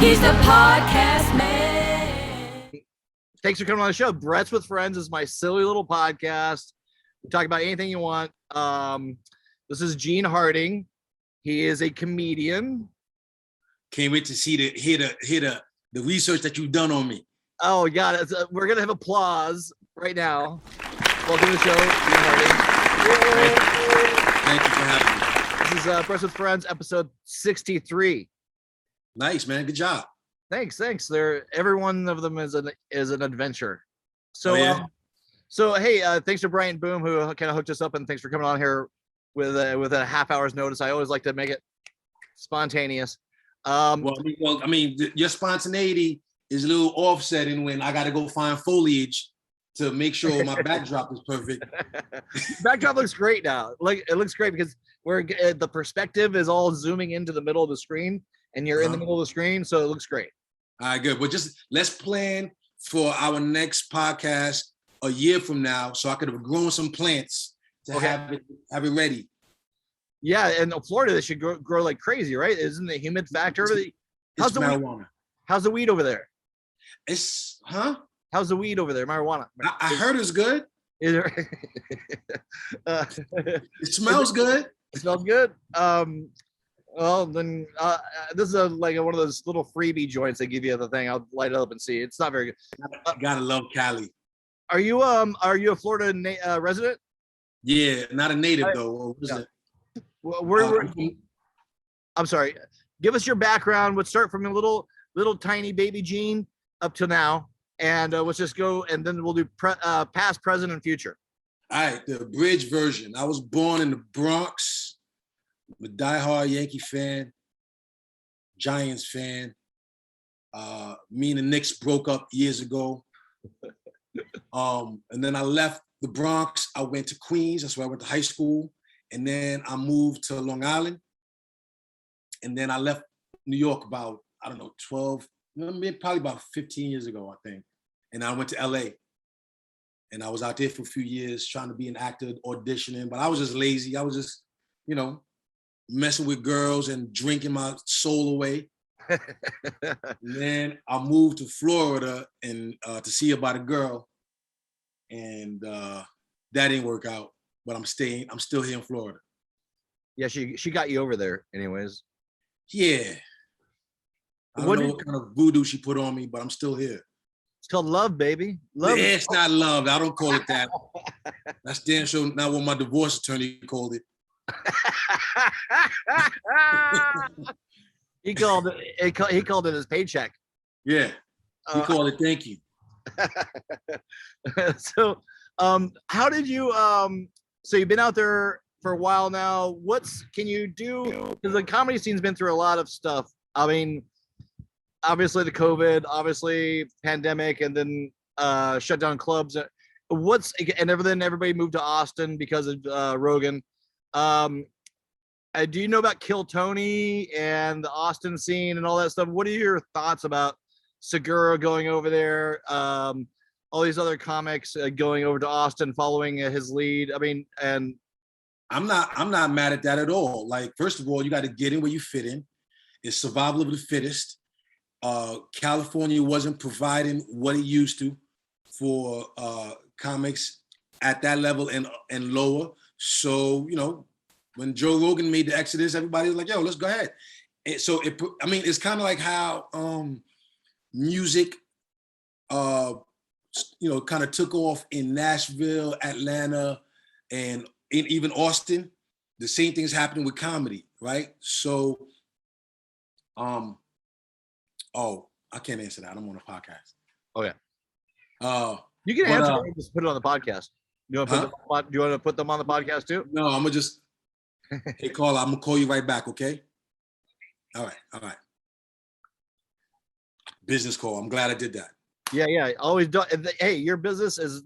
He's the podcast man. Thanks for coming on the show. Brett's with Friends is my silly little podcast. We talk about anything you want. This is Gene Harding. He is a comedian. Can't wait to hear the research that you've done on me. Oh, yeah. We're gonna have applause right now. Welcome to the show, Gene Harding. Thank you for having me. This is Brett's with Friends, episode 63. Nice, man. Good job. Thanks. Every one of them is an adventure. So, hey, thanks to Brian Boom who kind of hooked us up, and thanks for coming on here with a half hour's notice. I always like to make it spontaneous. Your spontaneity is a little offsetting when I got to go find foliage to make sure my backdrop is perfect. Backdrop looks great now. Like it looks great because the perspective is all zooming into the middle of the screen. And you're in the middle of the screen, so it looks great. All right, good. But just let's plan for our next podcast a year from now, so I could have grown some plants to have it ready. Yeah, and Florida, they should grow like crazy, right? Isn't the humid factor? How's the marijuana? How's the weed over there? How's the weed over there? Marijuana. I heard it's good. It smells good. It smells good. Well, then this is one of those little freebie joints they give you the thing. I'll light it up and see. It's not very good. Gotta love Cali. Are you a Florida resident? Yeah, not a native though. I'm sorry. Give us your background. Let's start from a little tiny baby Gene up to now, and let's just go, and then we'll do past, present, and future. All right, the abridged version. I was born in the Bronx. I'm a diehard Yankee fan, Giants fan. Me and the Knicks broke up years ago. And then I left the Bronx. I went to Queens. That's where I went to high school. And then I moved to Long Island. And then I left New York about, 12, probably about 15 years ago, I think. And I went to LA. And I was out there for a few years trying to be an actor, auditioning. But I was just lazy. I was just, messing with girls and drinking my soul away. And then I moved to Florida and to see about a girl, and that didn't work out. But I'm still here in Florida. Yeah, she got you over there, anyways. Yeah. I don't know what kind of voodoo she put on me, but I'm still here. It's called love, baby. Love. Yeah, it's not love. I don't call it that. That's damn sure not what my divorce attorney called it. He called it his paycheck. Yeah, he called it thank you. So how did you so you've been out there for a while now. Can you do, because the comedy scene's been through a lot of stuff. I mean, obviously the COVID, obviously pandemic, and then shut down clubs. And then everybody moved to Austin because of Rogan. Do you know about Kill Tony and the Austin scene and all that stuff? What are your thoughts about Segura going over there? All these other comics going over to Austin, following his lead. I mean, and I'm not mad at that at all. Like, first of all, you got to get in where you fit in. It's survival of the fittest. California wasn't providing what it used to for comics at that level and lower. So, when Joe Rogan made the Exodus, everybody was like, yo, let's go ahead. And so it's kind of like how music, kind of took off in Nashville, Atlanta, and even Austin. The same thing is happening with comedy, right? So, I can't answer that. I'm on a podcast. Oh yeah. You can answer it, just put it on the podcast. Do you want to put them on the podcast too? No, I'm gonna just. Hey, Carla, I'm gonna call you right back, okay? All right. Business call. I'm glad I did that. Yeah. Always do. Hey, your business is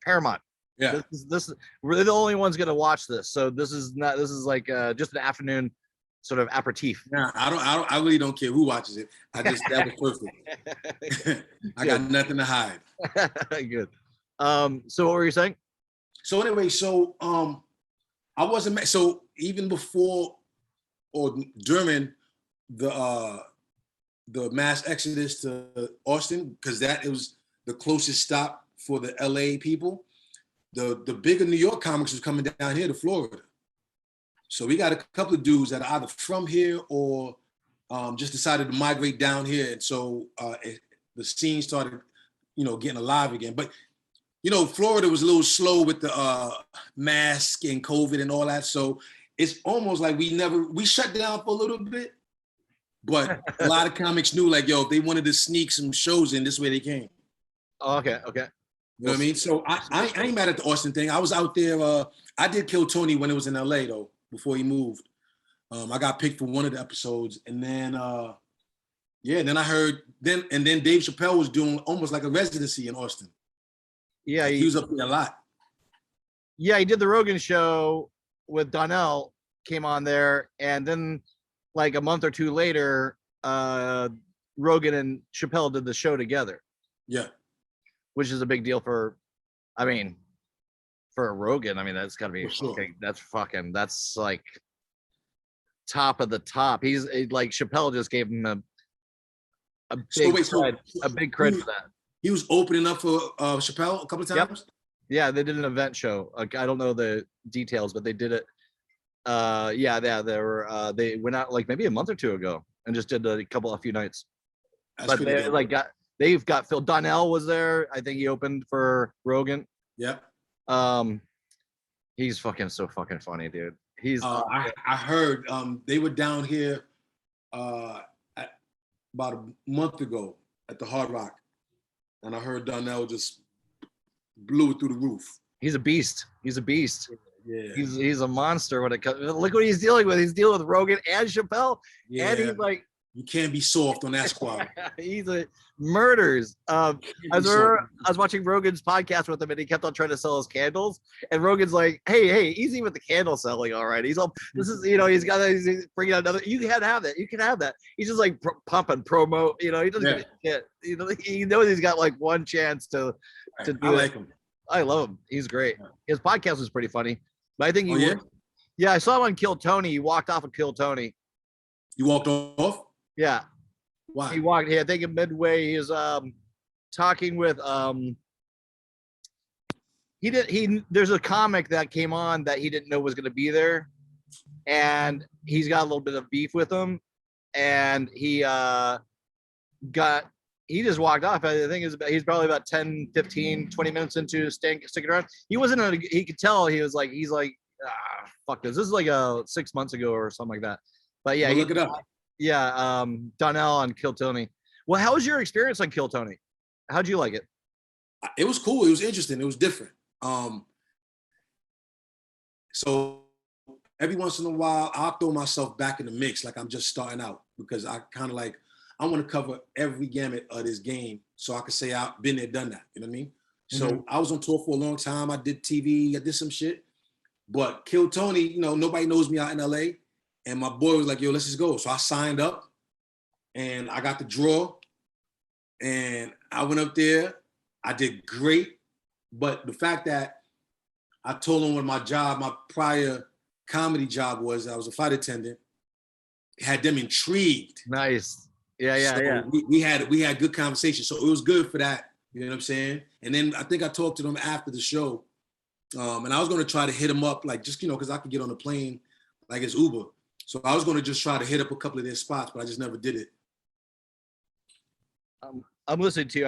paramount. Yeah. We're the only ones gonna watch this, so this is like just an afternoon sort of aperitif. Nah, I really don't care who watches it. That was perfect. I got nothing to hide. Good. So what were you saying? So anyway, I wasn't so even before or during the mass exodus to Austin, because it was the closest stop for the LA people. The bigger New York comics was coming down here to Florida. So we got a couple of dudes that are either from here or just decided to migrate down here. And so the scene started, getting alive again. But, Florida was a little slow with the mask and COVID and all that. So it's almost like we shut down for a little bit. But a lot of comics knew, like, yo, if they wanted to sneak some shows in, this way they came. Oh, okay. You know what I mean? So I ain't mad at the Austin thing. I was out there. I did Kill Tony when it was in LA, though, before he moved. I got picked for one of the episodes. And then, then I heard, then Dave Chappelle was doing almost like a residency in Austin. Yeah. He was up there a lot. Yeah, he did the Rogan show with Donnell, came on there. And then like a month or two later, Rogan and Chappelle did the show together. Yeah. Which is a big deal for Rogan. I mean, that's gotta be that's like top of the top. He's like Chappelle just gave him a big credit for that. He was opening up for Chappelle a couple of times. Yep. Yeah, they did an event show. I don't know the details, but they did it. They went out like maybe a month or two ago and just did a few nights. That's but they've got Phil Donnell was there. I think he opened for Rogan. Yep. He's so fucking funny, dude. He's I heard they were down here about a month ago at the Hard Rock, and I heard Donnell just blew it through the roof. He's a beast. Yeah. He's a monster when it comes. Look what he's dealing with. He's dealing with Rogan and Chappelle, and he's like, you can't be soft on that squad. He's a murders. I was watching Rogan's podcast with him, and he kept on trying to sell his candles. And Rogan's like, "Hey, easy with the candle selling, all right." He's all, "This is, he's bringing out another. You can have that. You can have that." He's just like pumping promo. He doesn't give a shit. He knows he's got like one chance to do. I like him. I love him. He's great. Yeah. His podcast was pretty funny, but I think yeah, I saw him on Kill Tony. He walked off of Kill Tony. You walked off? Yeah. Why? He walked here. I think in midway he was talking with there's a comic that came on that he didn't know was gonna be there, and he's got a little bit of beef with him, and he just walked off. I think he's probably about 10, 15, 20 minutes into sticking around. He wasn't he could tell he's like, fuck this. This is like 6 months ago or something like that. But yeah, look it up. Yeah, Donnell on Kill Tony. Well, how was your experience on Kill Tony? How'd you like it? It was cool. It was interesting. It was different. So every once in a while, I'll throw myself back in the mix like I'm just starting out, because I kind of like, I want to cover every gamut of this game so I can say I've been there, done that. You know what I mean? So I was on tour for a long time. I did TV. I did some shit. But Kill Tony, nobody knows me out in LA. And my boy was like, yo, let's just go. So I signed up and I got the draw and I went up there. I did great. But the fact that I told him what my prior comedy job was, I was a flight attendant, had them intrigued. Nice. Yeah. We had good conversation. So it was good for that. You know what I'm saying? And then I think I talked to them after the show. And I was going to try to hit them up, like, just, because I could get on the plane like it's Uber. So I was going to just try to hit up a couple of their spots, but I just never did it. I'm listening to you.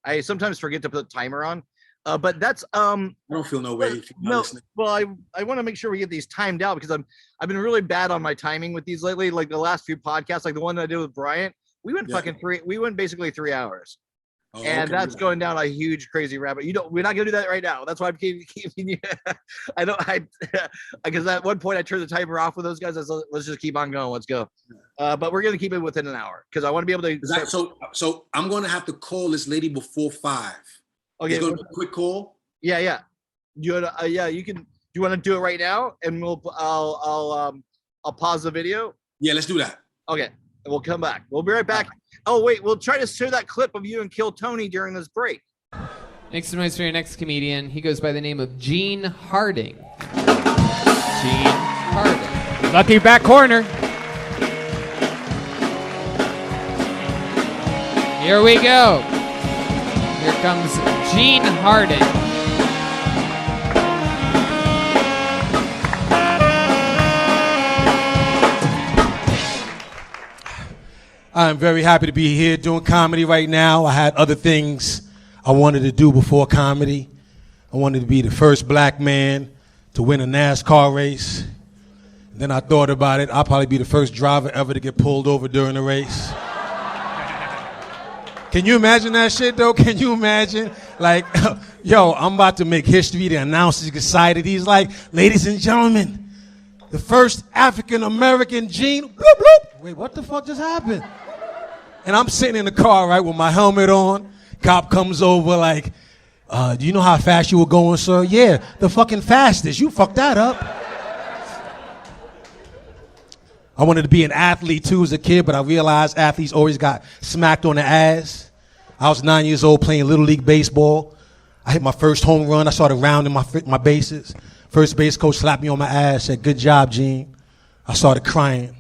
I sometimes forget to put the timer on, but that's I don't feel no way. No, well, I want to make sure we get these timed out, because I've been really bad on my timing with these lately. Like the last few podcasts, like the one that I did with Bryant, we went basically 3 hours. Oh, and that's going down a huge, crazy rabbit. We're not gonna do that right now. That's why I'm keeping you. Because at one point I turned the timer off with those guys. Let's just keep on going. Let's go. But we're gonna keep it within an hour, because I want to be able to. So I'm gonna have to call this lady before 5. Okay. It's gonna be a quick call. Yeah. Yeah, you can. Do you want to do it right now? And I'll pause the video. Yeah, let's do that. Okay, and we'll come back. We'll be right back. Oh wait, we'll try to show that clip of you and Kill Tony during this break. Make some noise for your next comedian. He goes by the name of Gene Harding. Gene Harding. Lucky back corner. Here we go. Here comes Gene Harding. I'm very happy to be here doing comedy right now. I had other things I wanted to do before comedy. I wanted to be the first black man to win a NASCAR race. Then I thought about it. I'll probably be the first driver ever to get pulled over during the race. Can you imagine that shit, though? Can you imagine? Like, yo, I'm about to make history. The announcer's excited. He's like, ladies and gentlemen, the first African-American Gene. Bloop, bloop. Wait, what the fuck just happened? And I'm sitting in the car, right, with my helmet on. Cop comes over like, do you know how fast you were going, sir? Yeah, the fucking fastest. You fucked that up. I wanted to be an athlete, too, as a kid, but I realized athletes always got smacked on the ass. I was 9 years old playing Little League Baseball. I hit my first home run. I started rounding my bases. First base coach slapped me on my ass, said, good job, Gene. I started crying.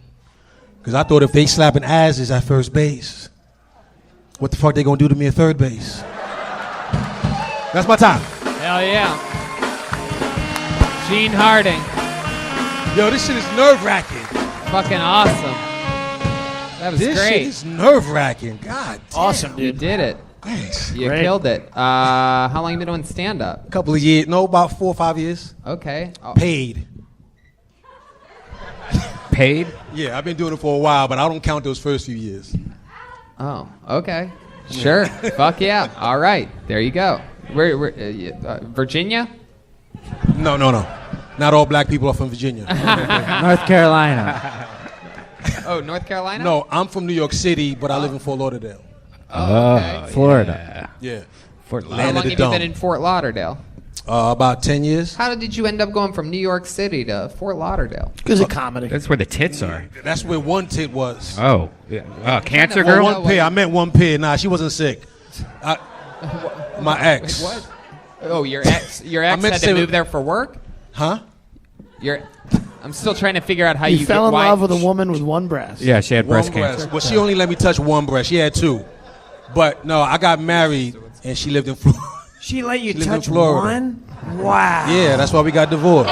Because I thought if they slapping asses at first base, what the fuck they gonna do to me at third base? That's my time. Hell yeah. Gene Harding. Yo, this shit is nerve-wracking. Fucking awesome. That was This great. shit is nerve-wracking. God damn. Awesome, You dude. did it. Thanks. You Great. killed it. How long you been doing stand-up? A couple of years, no, about 4 or 5 years. Okay. Oh, Paid. Paid? Yeah, I've been doing it for a while, but I don't count those first few years. oh, okay. Sure. Fuck yeah. All right. There you go. Where Virginia? No. Not all black people are from Virginia. North Carolina. Oh, North Carolina? No, I'm from New York City, but I live in Fort Lauderdale. Oh, okay. Florida. Yeah. Fort How Land long of the have you Dome. been in Fort Lauderdale? About 10 years. How did you end up going from New York City to Fort Lauderdale? Because of comedy. That's where the tits are. That's where one tit was. Oh, yeah. Cancer Kinda Oh, girl? one- one pair. I meant one pair. Nah, she wasn't sick. My ex. Wait, what? Oh, your ex meant had to to say- move there for work? Huh? I'm still trying to figure out how You fell in why- love with a woman with one breast. Yeah, she had breast One breast. cancer. Well, she only let me touch one breast. She had two. But no, I got married and she lived in Florida. She let you She lived in touch Florida. one? Wow. Yeah, that's why we got divorced.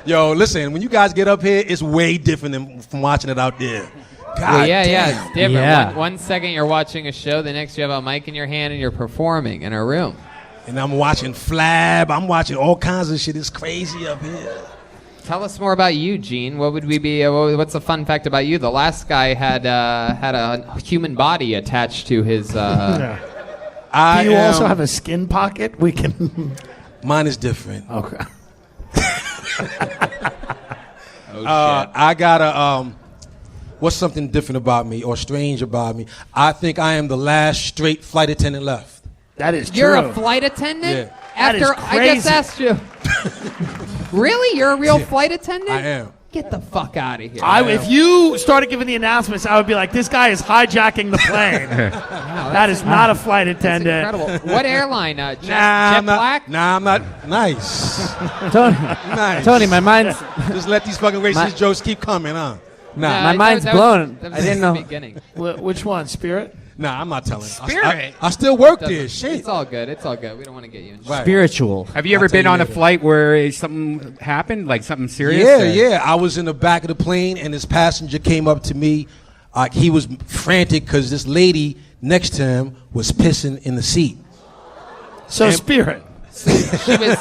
Yo, listen, when you guys get up here, it's way different than from watching it out there. God Well, yeah, damn. it's different. Yeah. One second you're watching a show, the next you have a mic in your hand and you're performing in a room. And I'm watching Flab. I'm watching all kinds of shit. It's crazy up here. Tell us more about you, Gene. What would we be? What's a fun fact about you? The last guy had a human body attached to his. Yeah. I Do you also am- have a skin pocket? We can. Mine is different. Okay. I got a what's something different about me or strange about me? I think I am the last straight flight attendant left. That is true. You're a flight attendant. Yeah. That is After I just crazy. asked you. Really, you're a real flight attendant? I am. Get the fuck out of here. If you started giving the announcements, I would be like, this guy is hijacking the plane. That is not a flight That's attendant. incredible. What airline? Jet I'm not. Black? Nah, I'm not. Nice. Tony, Nice. Tony, my mind's Just let these fucking racist My- jokes keep coming, huh? Nah. my mind's that was- blown. that was I didn't the know. Beginning. Which one? Spirit? Nah, I'm not telling. Spirit. I still work there. Doesn't- Shit. It's all good. It's all good. We don't want to get you in trouble. Right. spiritual. Have you ever I'll tell been you on a later. flight where something happened, like something serious? Yeah, or- yeah. I was in the back of the plane, and this passenger came up to me. He was frantic because this lady next to him was pissing in the seat. So Spirit. She was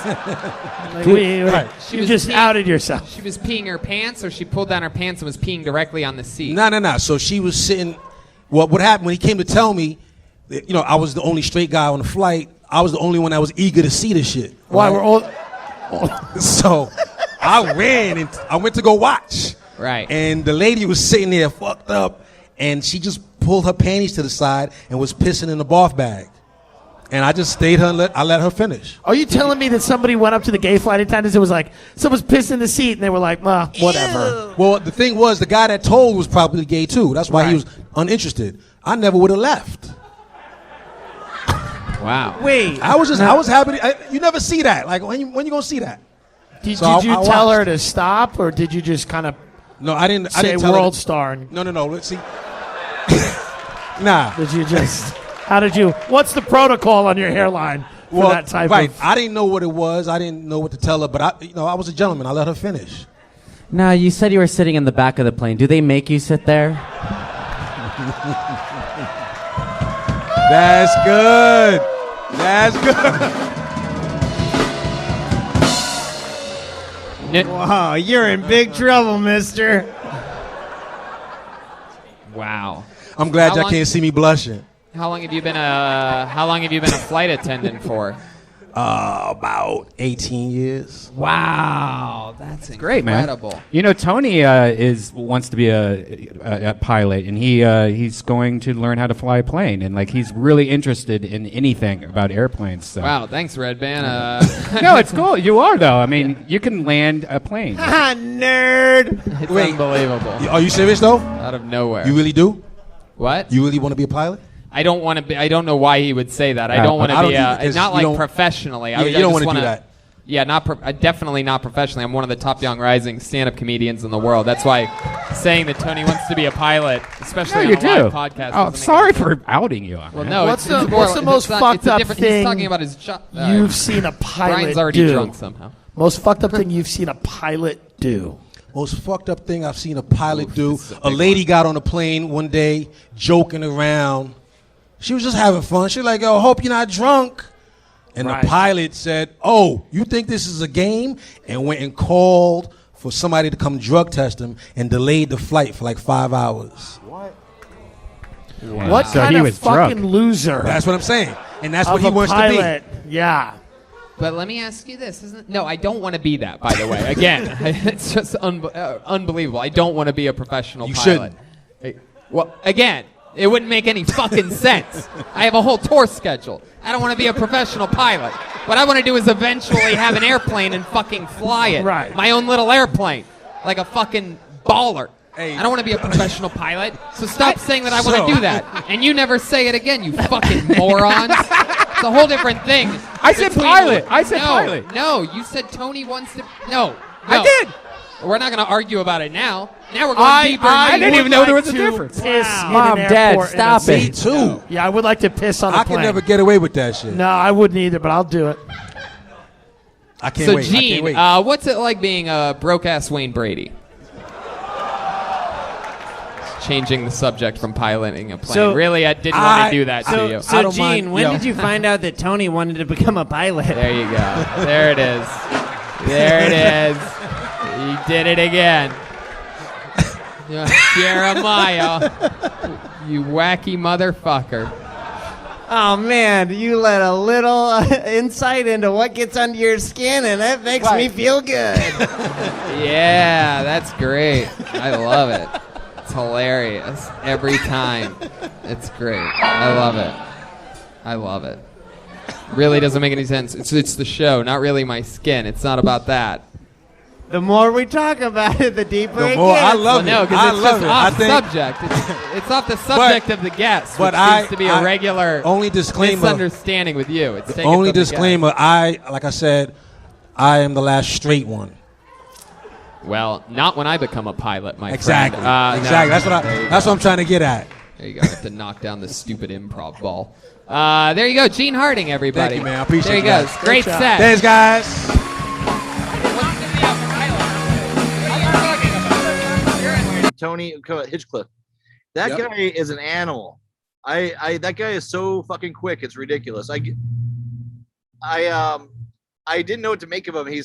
Like, She you was just peeing- outed yourself. she was peeing her pants, or she pulled down her pants and was peeing directly on the seat. No. So she was sitting. Well, what happened when he came to tell me, that, I was the only straight guy on the flight. I was the only one that was eager to see the shit. Why? right? We're all. So I ran and I went to go watch. Right. And the lady was sitting there fucked up, and she just pulled her panties to the side and was pissing in the bath bag. And I just stayed her and I let her finish. Are you telling me that somebody went up to the gay flight attendants and was like, someone's pissed in the seat, and they were like, well, whatever. Ew. Well, the thing was, the guy that told was probably gay too. That's why he was uninterested. I never would have left. Wow. Wait. I was happy. You never see that. Like when you gonna see that? Did I you tell watched. her to stop, or did you just kind of No, I didn't. say I didn't tell world her. star? And No. Let's see. Nah. did you just? How did you? What's the protocol on your hairline for that type right. of? I didn't know what it was. I didn't know what to tell her. But I was a gentleman. I let her finish. Now, you said you were sitting in the back of the plane. Do they make you sit there? That's good. That's good. Wow, you're in big trouble, mister. Wow. I'm glad How y'all long- can't see me blushing. How long have you been a flight attendant for? About 18 years. Wow, that's Great, man. incredible. You know, Tony wants to be a pilot, and he's going to learn how to fly a plane, and like he's really interested in anything about airplanes. So. Wow, thanks, Red Band. No, it's cool. You are though. I mean, you can land a plane. Nerd. It's Wait. unbelievable. Are you serious though? Out of nowhere. You really do? What? You really want to be a pilot? I don't want to be. I don't know why he would say that. I don't want I to don't be either, 'cause not you like don't- professionally. Yeah, I you just don't wanna wanna do that. Yeah, definitely not professionally. I'm one of the top young rising stand-up comedians in the world. That's why saying that Tony wants to be a pilot, especially No, on you a live do. podcast. Oh, doesn't make sorry any sense. for outing you. Well, no. What's it's the more- most it's not- fucked it's a up different- thing He's talking about his job. you've seen a pilot Brian's already do? drunk somehow. Most fucked up thing you've seen a pilot do? Most fucked up thing I've seen a pilot do. this is a A big lady one. got on a plane one day, joking around. She was just having fun. She was like, "Yo, hope you're not drunk." And Right. the pilot said, "Oh, you think this is a game?" And went and called for somebody to come drug test him and delayed the flight for like 5 hours. What So kind he of was fucking drunk. loser That's what I'm saying. And that's what of he a wants pilot? to Yeah. But let me ask you this: isn't? No, I don't want to be that. By the way, again, it's just unbelievable. I don't want to be a professional You pilot. shouldn't. Hey, well, again, it wouldn't make any fucking sense. I have a whole tour schedule. I don't want to be a professional pilot. What I want to do is eventually have an airplane and fucking fly it. Right. My own little airplane, like a fucking baller. Hey. I don't want to be a professional pilot. So stop saying that I want So- to do that. And you never say it again, you fucking morons. It's a whole different thing. I said between- pilot. I said no, pilot. No, you said Tony wants to. No. I no. did. We're not going to argue about it now. Now we're going deeper. I didn't would even know there like was a to difference. Piss Wow. in Mom, an Dad, airport in stop a it. be. seat. Too. Yeah, I would like to piss on a I plane. can never get away with that shit. No, I wouldn't either, but I'll do it. I can't So, wait. I can't Gene, wait. what's it like being a broke-ass Wayne Brady? Changing the subject from piloting a plane. So- really, I didn't want to do that to you. I So, don't Gene, mind- when yo. did you find out that Tony wanted to become a pilot? There you go. There it is. There it is. He did it again. Yeah, Jeremiah, you wacky motherfucker. Oh man, you let a little insight into what gets under your skin, and that makes me feel good. Yeah, that's great. I love it. It's hilarious every time. It's great. I love it. I love it. Really doesn't make any sense. It's the show, not really my skin. It's not about that. The more we talk about it, the deeper The it more gets. I love No, it. because I it's love just it. I off think, subject. It's off the subject of the guest, but which seems to be a regular only disclaimer. misunderstanding with you. It's taken Only from the guest. disclaimer. Like I said, I am the last straight one. Well, not when I become a pilot, my Exactly. friend. Exactly. No. That's what I'm trying to get at. There you go. I have to knock down this stupid improv ball. There you go. Gene Harding, everybody. Thank you, man. I appreciate There you you go. guys. Great set. Thanks, guys. Tony Hitchcliff. That Yep. guy is an animal. That guy is so fucking quick. It's ridiculous. I didn't know what to make of him. He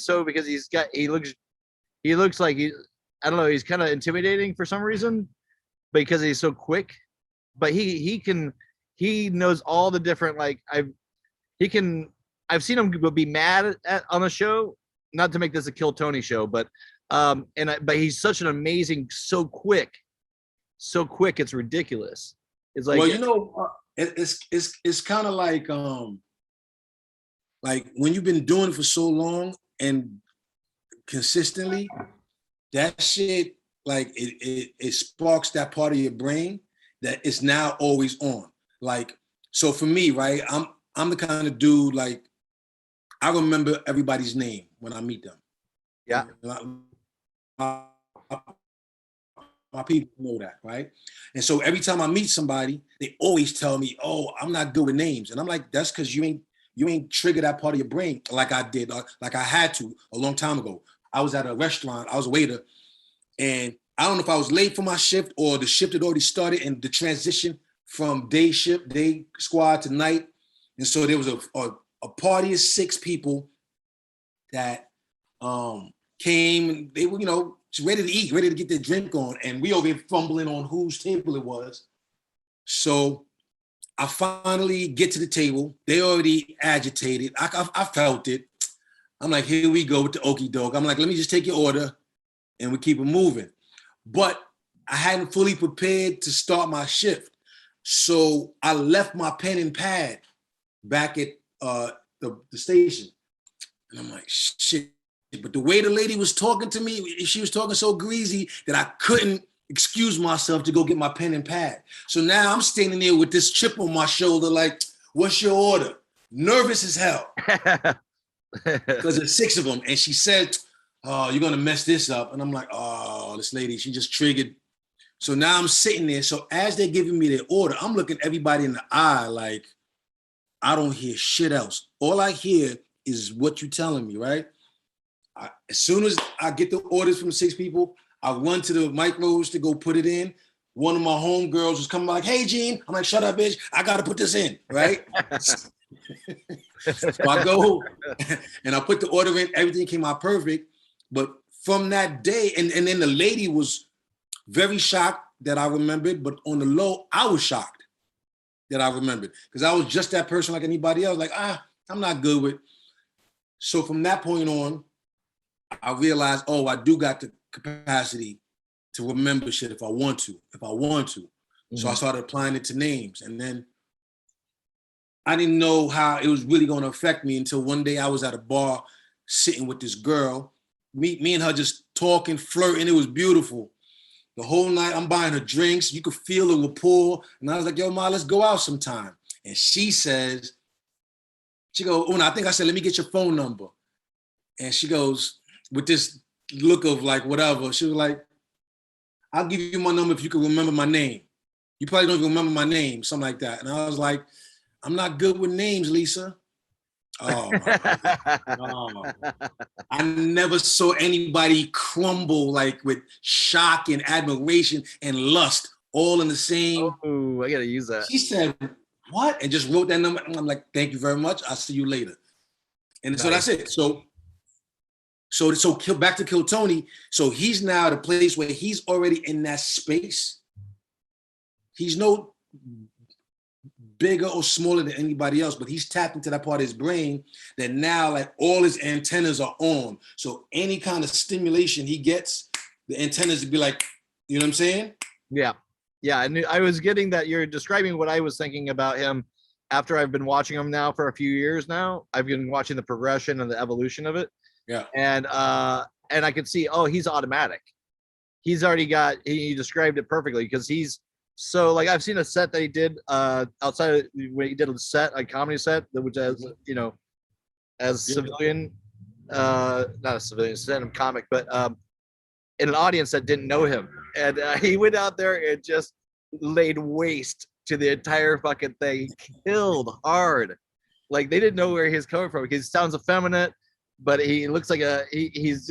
looks like I don't know. He's kind of intimidating for some reason because he's so quick. But he knows all the different I've seen him be mad on the show. Not to make this a Kill Tony show, but he's such an amazing, so quick, it's ridiculous. It's like, well, it's kind of like Like when you've been doing it for so long and consistently, that shit, like it sparks that part of your brain that is now always on. Like, so for me, right, I'm the kind of dude, like, I remember everybody's name when I meet them. Yeah. My people know that, right? And so every time I meet somebody, they always tell me, "Oh, I'm not good with names," and I'm like, "That's because you ain't triggered that part of your brain like I did, like I had to a long time ago." I was at a restaurant, I was a waiter, and I don't know if I was late for my shift or the shift had already started, and the transition from day squad to night, and so there was a party of 6 people that came, and they were, ready to eat, ready to get their drink on. And we over here fumbling on whose table it was. So I finally get to the table. They already agitated. I felt it. I'm like, here we go with the okie doke. I'm like, let me just take your order and we keep it moving. But I hadn't fully prepared to start my shift. So I left my pen and pad back at the station. And I'm like, shit. But the way the lady was talking to me, she was talking so greasy that I couldn't excuse myself to go get my pen and pad. So now I'm standing there with this chip on my shoulder, like, what's your order? Nervous as hell. Because there's 6 of them. And she said, oh, you're going to mess this up. And I'm like, oh, this lady, she just triggered. So now I'm sitting there. So as they're giving me their order, I'm looking everybody in the eye like, I don't hear shit else. All I hear is what you're telling me, right? As soon as I get the orders from 6 people, I run to the micros to go put it in. One of my homegirls was coming like, hey, Gene. I'm like, shut up, bitch. I got to put this in, right? So I go and I put the order in. Everything came out perfect. But from that day, and then the lady was very shocked that I remembered, but on the low, I was shocked that I remembered because I was just that person like anybody else. Like, I'm not good with. So from that point on, I realized, oh, I do got the capacity to remember shit if I want to. Mm-hmm. So I started applying it to names. And then I didn't know how it was really going to affect me until one day I was at a bar sitting with this girl. Me and her just talking, flirting. It was beautiful. The whole night I'm buying her drinks. You could feel the rapport. And I was like, yo, Ma, let's go out sometime. And she goes, oh, no, I think I said, let me get your phone number. And she goes, with this look of like, whatever, she was like, I'll give you my number if you can remember my name. You probably don't even remember my name, something like that. And I was like, I'm not good with names, Lisa. Oh, oh. I never saw anybody crumble like with shock and admiration and lust all in the same. Oh, I gotta use that. She said, what? And just wrote that number. And I'm like, thank you very much. I'll see you later. And nice. So that's it. So back to Kill Tony. So he's now at a place where he's already in that space. He's no bigger or smaller than anybody else, but he's tapped into that part of his brain that now like all his antennas are on. So any kind of stimulation he gets, the antennas would be like, you know what I'm saying? Yeah. Yeah. And I was getting that you're describing what I was thinking about him after I've been watching him now for a few years now. I've been watching the progression and the evolution of it. Yeah. And I could see, oh, he's automatic. He's already got, he described it perfectly because he's so like, I've seen a set that he did outside of when he did a set, a comedy set, which as, you know, as civilian, not a civilian, stand-up comic, but in an audience that didn't know him. And he went out there and just laid waste to the entire fucking thing. He killed hard. Like they didn't know where he was coming from because he sounds effeminate, but he looks like he's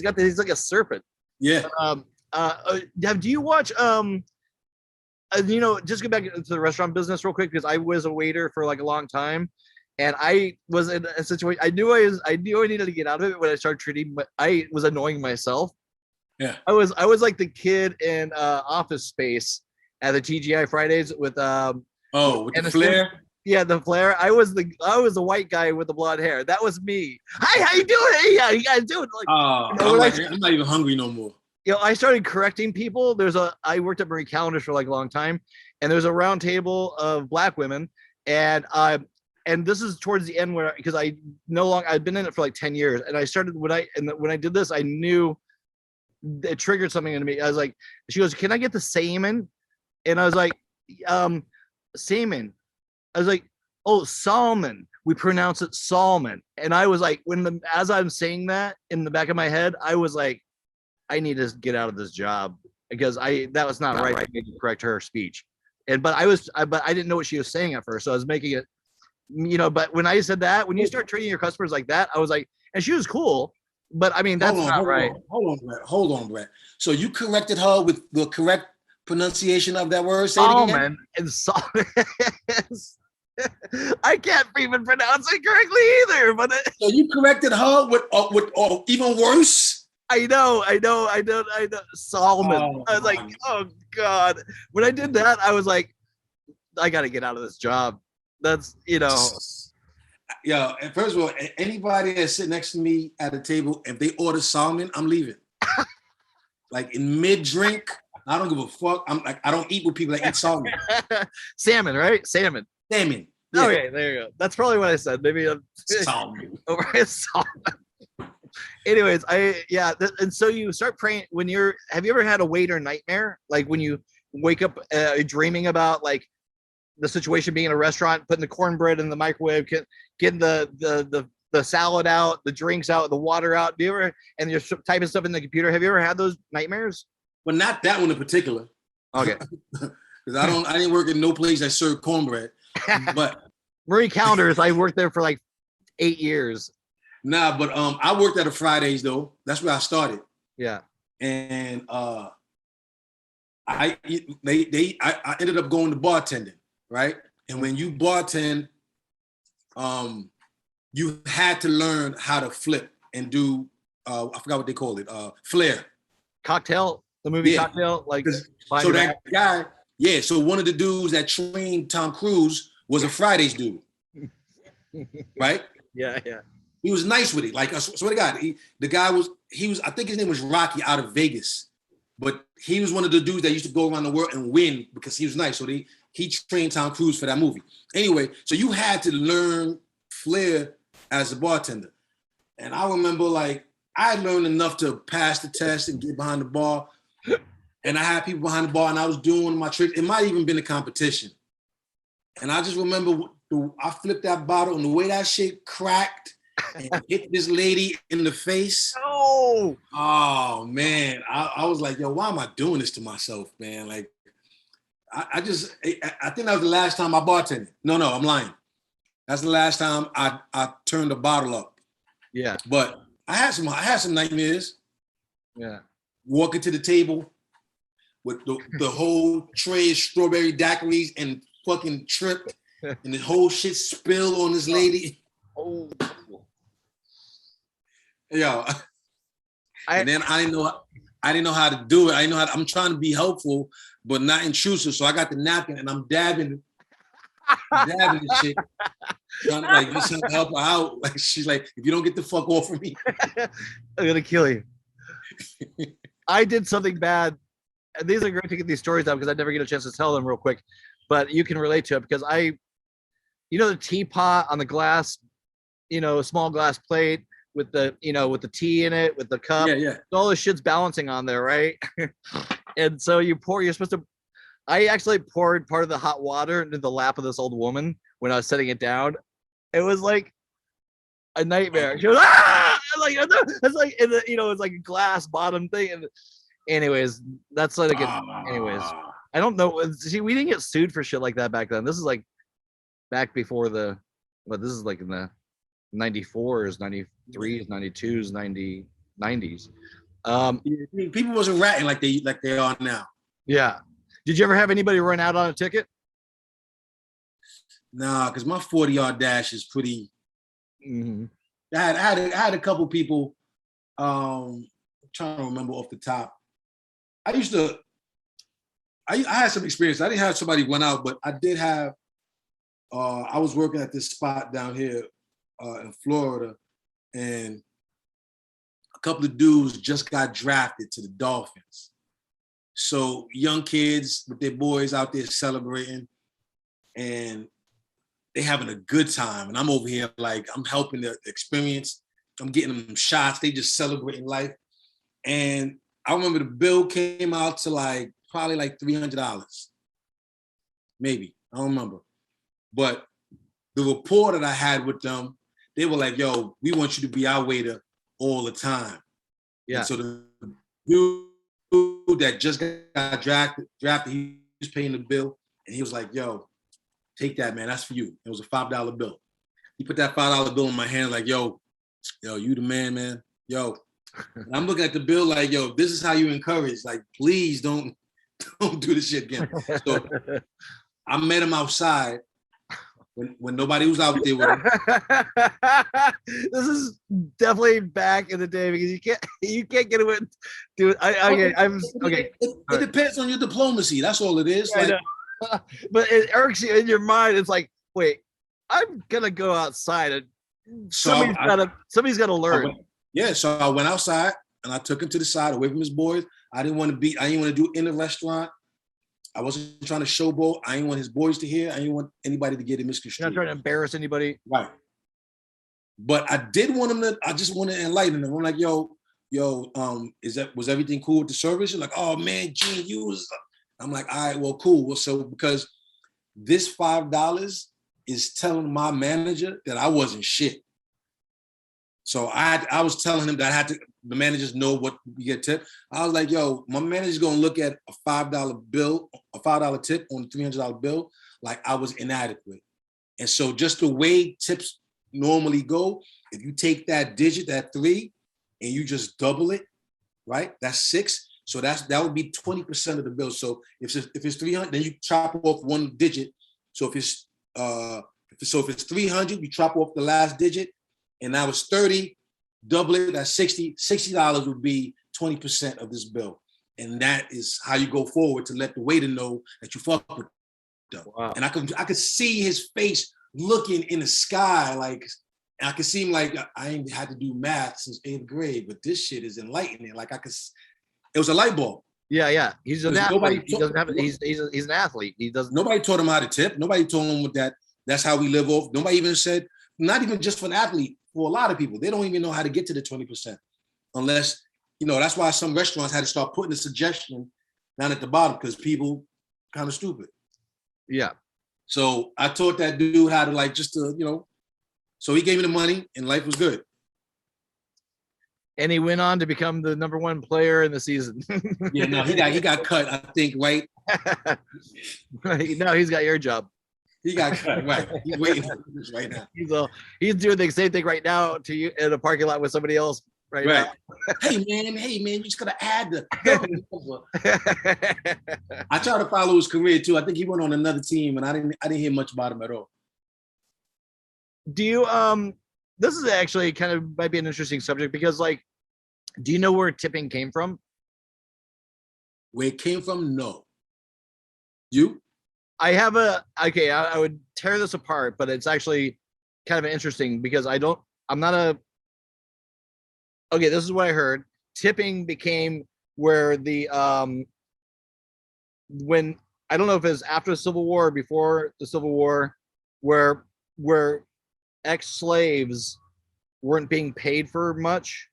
like a serpent. Yeah. Do you watch you know, just get back into the restaurant business real quick because I was a waiter for like a long time, and I was in a situation. I knew I needed to get out of it when I started treating. But I was annoying myself. Yeah. I was like the kid in Office Space at the TGI Fridays with with the flare. Yeah, the flare. I was the white guy with the blonde hair. That was me. Hi, how you doing? Hey, how you guys doing? Like, I'm not even hungry no more. You know, I started correcting people. I worked at Marie Callender's for like a long time, and there's a round table of Black women, and and this is towards the end where, because I no longer, I've been in it for like 10 years, and I started when I did this, I knew it triggered something in me. I was like, she goes, "Can I get the salmon?" And I was like, salmon. I was like, "Oh, salmon. We pronounce it salmon." And I was like, as I'm saying that in the back of my head, I was like, I need to get out of this job because that was not right for me to correct her speech. But I didn't know what she was saying at first, so I was making it, But when I said that, when you start treating your customers like that, I was like, and she was cool, but I mean that's not right. Hold on, Brett. So you corrected her with the correct pronunciation of that word? Say it again. And I can't even pronounce it correctly either. But so you corrected her with even worse. I know. Solomon. I was like, oh God. When I did that, I was like, I got to get out of this job. That's Yeah. And first of all, anybody that's sitting next to me at a table, if they order salmon, I'm leaving. Like in mid drink, I don't give a fuck. I'm like, I don't eat with people that eat salmon. Salmon, right? Salmon. Yeah. Okay, there you go. That's probably what I said. Maybe salmon. Salmon. Anyways, and so you start praying when have you ever had a waiter nightmare? Like when you wake up dreaming about like the situation being in a restaurant, putting the cornbread in the microwave, getting the salad out, the drinks out, the water out. Do you ever, and you're typing stuff in the computer? Have you ever had those nightmares? Well, not that one in particular. Okay. Because I didn't work in no place that served cornbread. But Marie Callender's, I worked there for like 8 years. Nah, but I worked at a Fridays though. That's where I started. Yeah. And I ended up going to bartending, right? And when you bartend, you had to learn how to flip and do I forgot what they called it, flair. Cocktail, the movie Cocktail, like so that guy, so one of the dudes that trained Tom Cruise was a Fridays dude. Right? Yeah. He was nice with it. Like I swear to God, he was I think his name was Rocky out of Vegas, but he was one of the dudes that used to go around the world and win because he was nice. So he trained Tom Cruise for that movie. Anyway, so you had to learn flair as a bartender. And I remember like I learned enough to pass the test and get behind the bar. And I had people behind the bar and I was doing my tricks. It might even been a competition. And I just remember I flipped that bottle and the way that shit cracked and hit this lady in the face. Oh man. I was like, yo, why am I doing this to myself, man? Like, I think that was the last time I bartended. No, I'm lying. That's the last time I turned the bottle up. Yeah. But I had some nightmares. Yeah. Walking to the table with the whole tray of strawberry daiquiris and fucking tripped and the whole shit spilled on this lady. Oh. Yo. And then I didn't know how to do it. I'm trying to be helpful, but not intrusive. So I got the napkin and I'm dabbing the shit. Trying to like just help her out. Like she's like, if you don't get the fuck off of me, I'm gonna kill you. I did something bad. And these are great to get these stories out because I never get a chance to tell them real quick. But you can relate to it because the teapot on the glass, small glass plate with the tea in it, with the cup. Yeah. All the shit's balancing on there, right? And so you're supposed to. I actually poured part of the hot water into the lap of this old woman when I was setting it down. It was like a nightmare. She was it's like it's like a glass bottom thing. And anyways, that's like anyways. I don't know. See, we didn't get sued for shit like that back then. This is like back before this is like in the 94s, 93s, 92s, 90s. People wasn't ratting like they are now. Yeah. Did you ever have anybody run out on a ticket? Nah, because my 40-yard dash is pretty. Mm-hmm. I had a couple people. I'm trying to remember off the top. I had some experience. I didn't have somebody run out, but I did have. I was working at this spot down here in Florida, and a couple of dudes just got drafted to the Dolphins. So young kids with their boys out there celebrating, and they having a good time, and I'm over here like I'm helping the experience. I'm getting them shots. They just celebrating life. And I remember the bill came out to like probably like $300, maybe. I don't remember. But the rapport that I had with them, they were like, "Yo, we want you to be our waiter all the time." Yeah. And so the dude that just got drafted, he was paying the bill, and he was like, "Yo, take that, man. That's for you." It was a $5 bill. He put that $5 bill in my hand, like, "Yo, you the man. Yo." And I'm looking at the bill like, "Yo, this is how you encourage. Like, please don't do this shit again." So I met him outside when nobody was out there with him. This is definitely back in the day because you can't get away, dude. Okay. It depends on your diplomacy. That's all it is. I Like, know. But it irks you in your mind. It's like, wait, I'm gonna go outside and somebody's gotta learn. So I went outside and I took him to the side away from his boys. I didn't want to do it in the restaurant. I wasn't trying to showboat. I didn't want his boys to hear. I didn't want anybody to get it misconstrued. You're not trying to embarrass anybody. Right. But I did want him I just want to enlighten him. I'm like, yo, was everything cool with the service? You're like, "Oh man, Gene, you was." I'm like, "All right, well, cool." Well, so because this $5 is telling my manager that I wasn't shit. So I was telling him that the managers know what we get tip. I was like, "Yo, my manager's gonna look at a $5 bill, a $5 tip on a $300 bill, like I was inadequate." And so just the way tips normally go, if you take that digit, that 3, and you just double it, right? That's 6. So that would be 20% of the bill. So if it's 300, then you chop off one digit. So if it's 300, you chop off the last digit, and that was 30, double it, that's 60. $60 would be 20% of this bill. And that is how you go forward to let the waiter know that you fuck with them. Wow. And I could see his face looking in the sky, like, and I could see him like, I ain't had to do math since 8th grade, but this shit is enlightening. Like it was a light bulb. Yeah. He's an athlete. He's an athlete. Nobody taught him how to tip. Nobody told him that's how we live off. Nobody even said, not even just for an athlete, for a lot of people, they don't even know how to get to the 20%. Unless, that's why some restaurants had to start putting a suggestion down at the bottom because people kind of stupid. Yeah. So I taught that dude how to so he gave me the money and life was good. And he went on to become the number 1 player in the season. Yeah, no, he got cut, I think, right? No, he's got your job. He got cut, right. He's waiting for this right now. He's doing the same thing right now to you in a parking lot with somebody else right now. Hey man, you just gotta add the I tried to follow his career too. I think he went on another team and I didn't hear much about him at all. Do you this is actually kind of might be an interesting subject because do you know where tipping came from? Where it came from? No. You? I would tear this apart, but it's actually kind of interesting because this is what I heard. Tipping became where when I don't know if it was after the Civil War or before the Civil War, where ex-slaves weren't being paid for much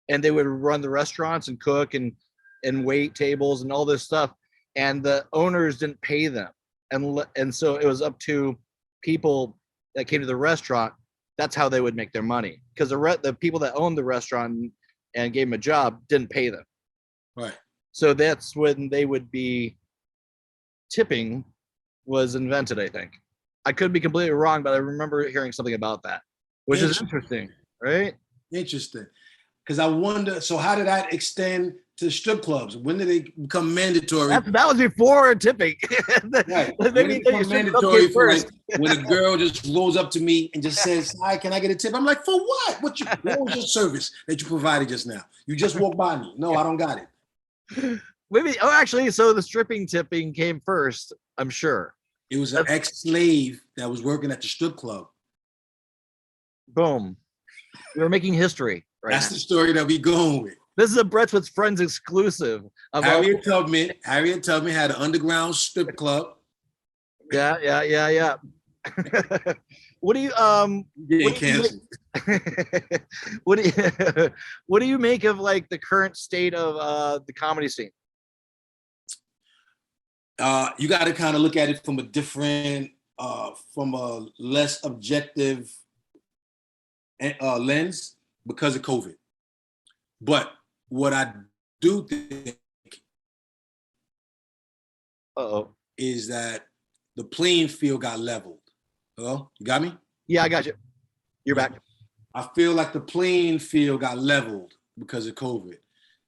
and they would run the restaurants and cook and wait tables and all this stuff. And the owners didn't pay them. And so it was up to people that came to the restaurant. That's how they would make their money because the people that owned the restaurant and gave them a job didn't pay them. Right. So that's when they would be tipping was invented, I think. I could be completely wrong, but I remember hearing something about that, which is interesting, right? Interesting. Because I wonder, so how did that extend to strip clubs? When did they become mandatory? That was before tipping. Right. Maybe become mandatory for when a girl just rolls up to me and just says, "Hi, can I get a tip?" I'm like, "For what? What was your service that you provided just now? You just walked by me. No, I don't got it." Maybe. Oh, actually, so the stripping tipping came first. I'm sure. It was an ex-slave that was working at the strip club. Boom. We're making history. Right. That's the story that we going with. This is a Brett's with Friends exclusive. Harriet Tubman had an underground strip club. Yeah. What do you Getting what do you canceled. what do you what do you make of like the current state of the comedy scene? You got to kind of look at it from from a less objective lens because of COVID. But what I do think is that the playing field got leveled. Hello, you got me? Yeah, I got you. You're back. I feel like the playing field got leveled because of COVID.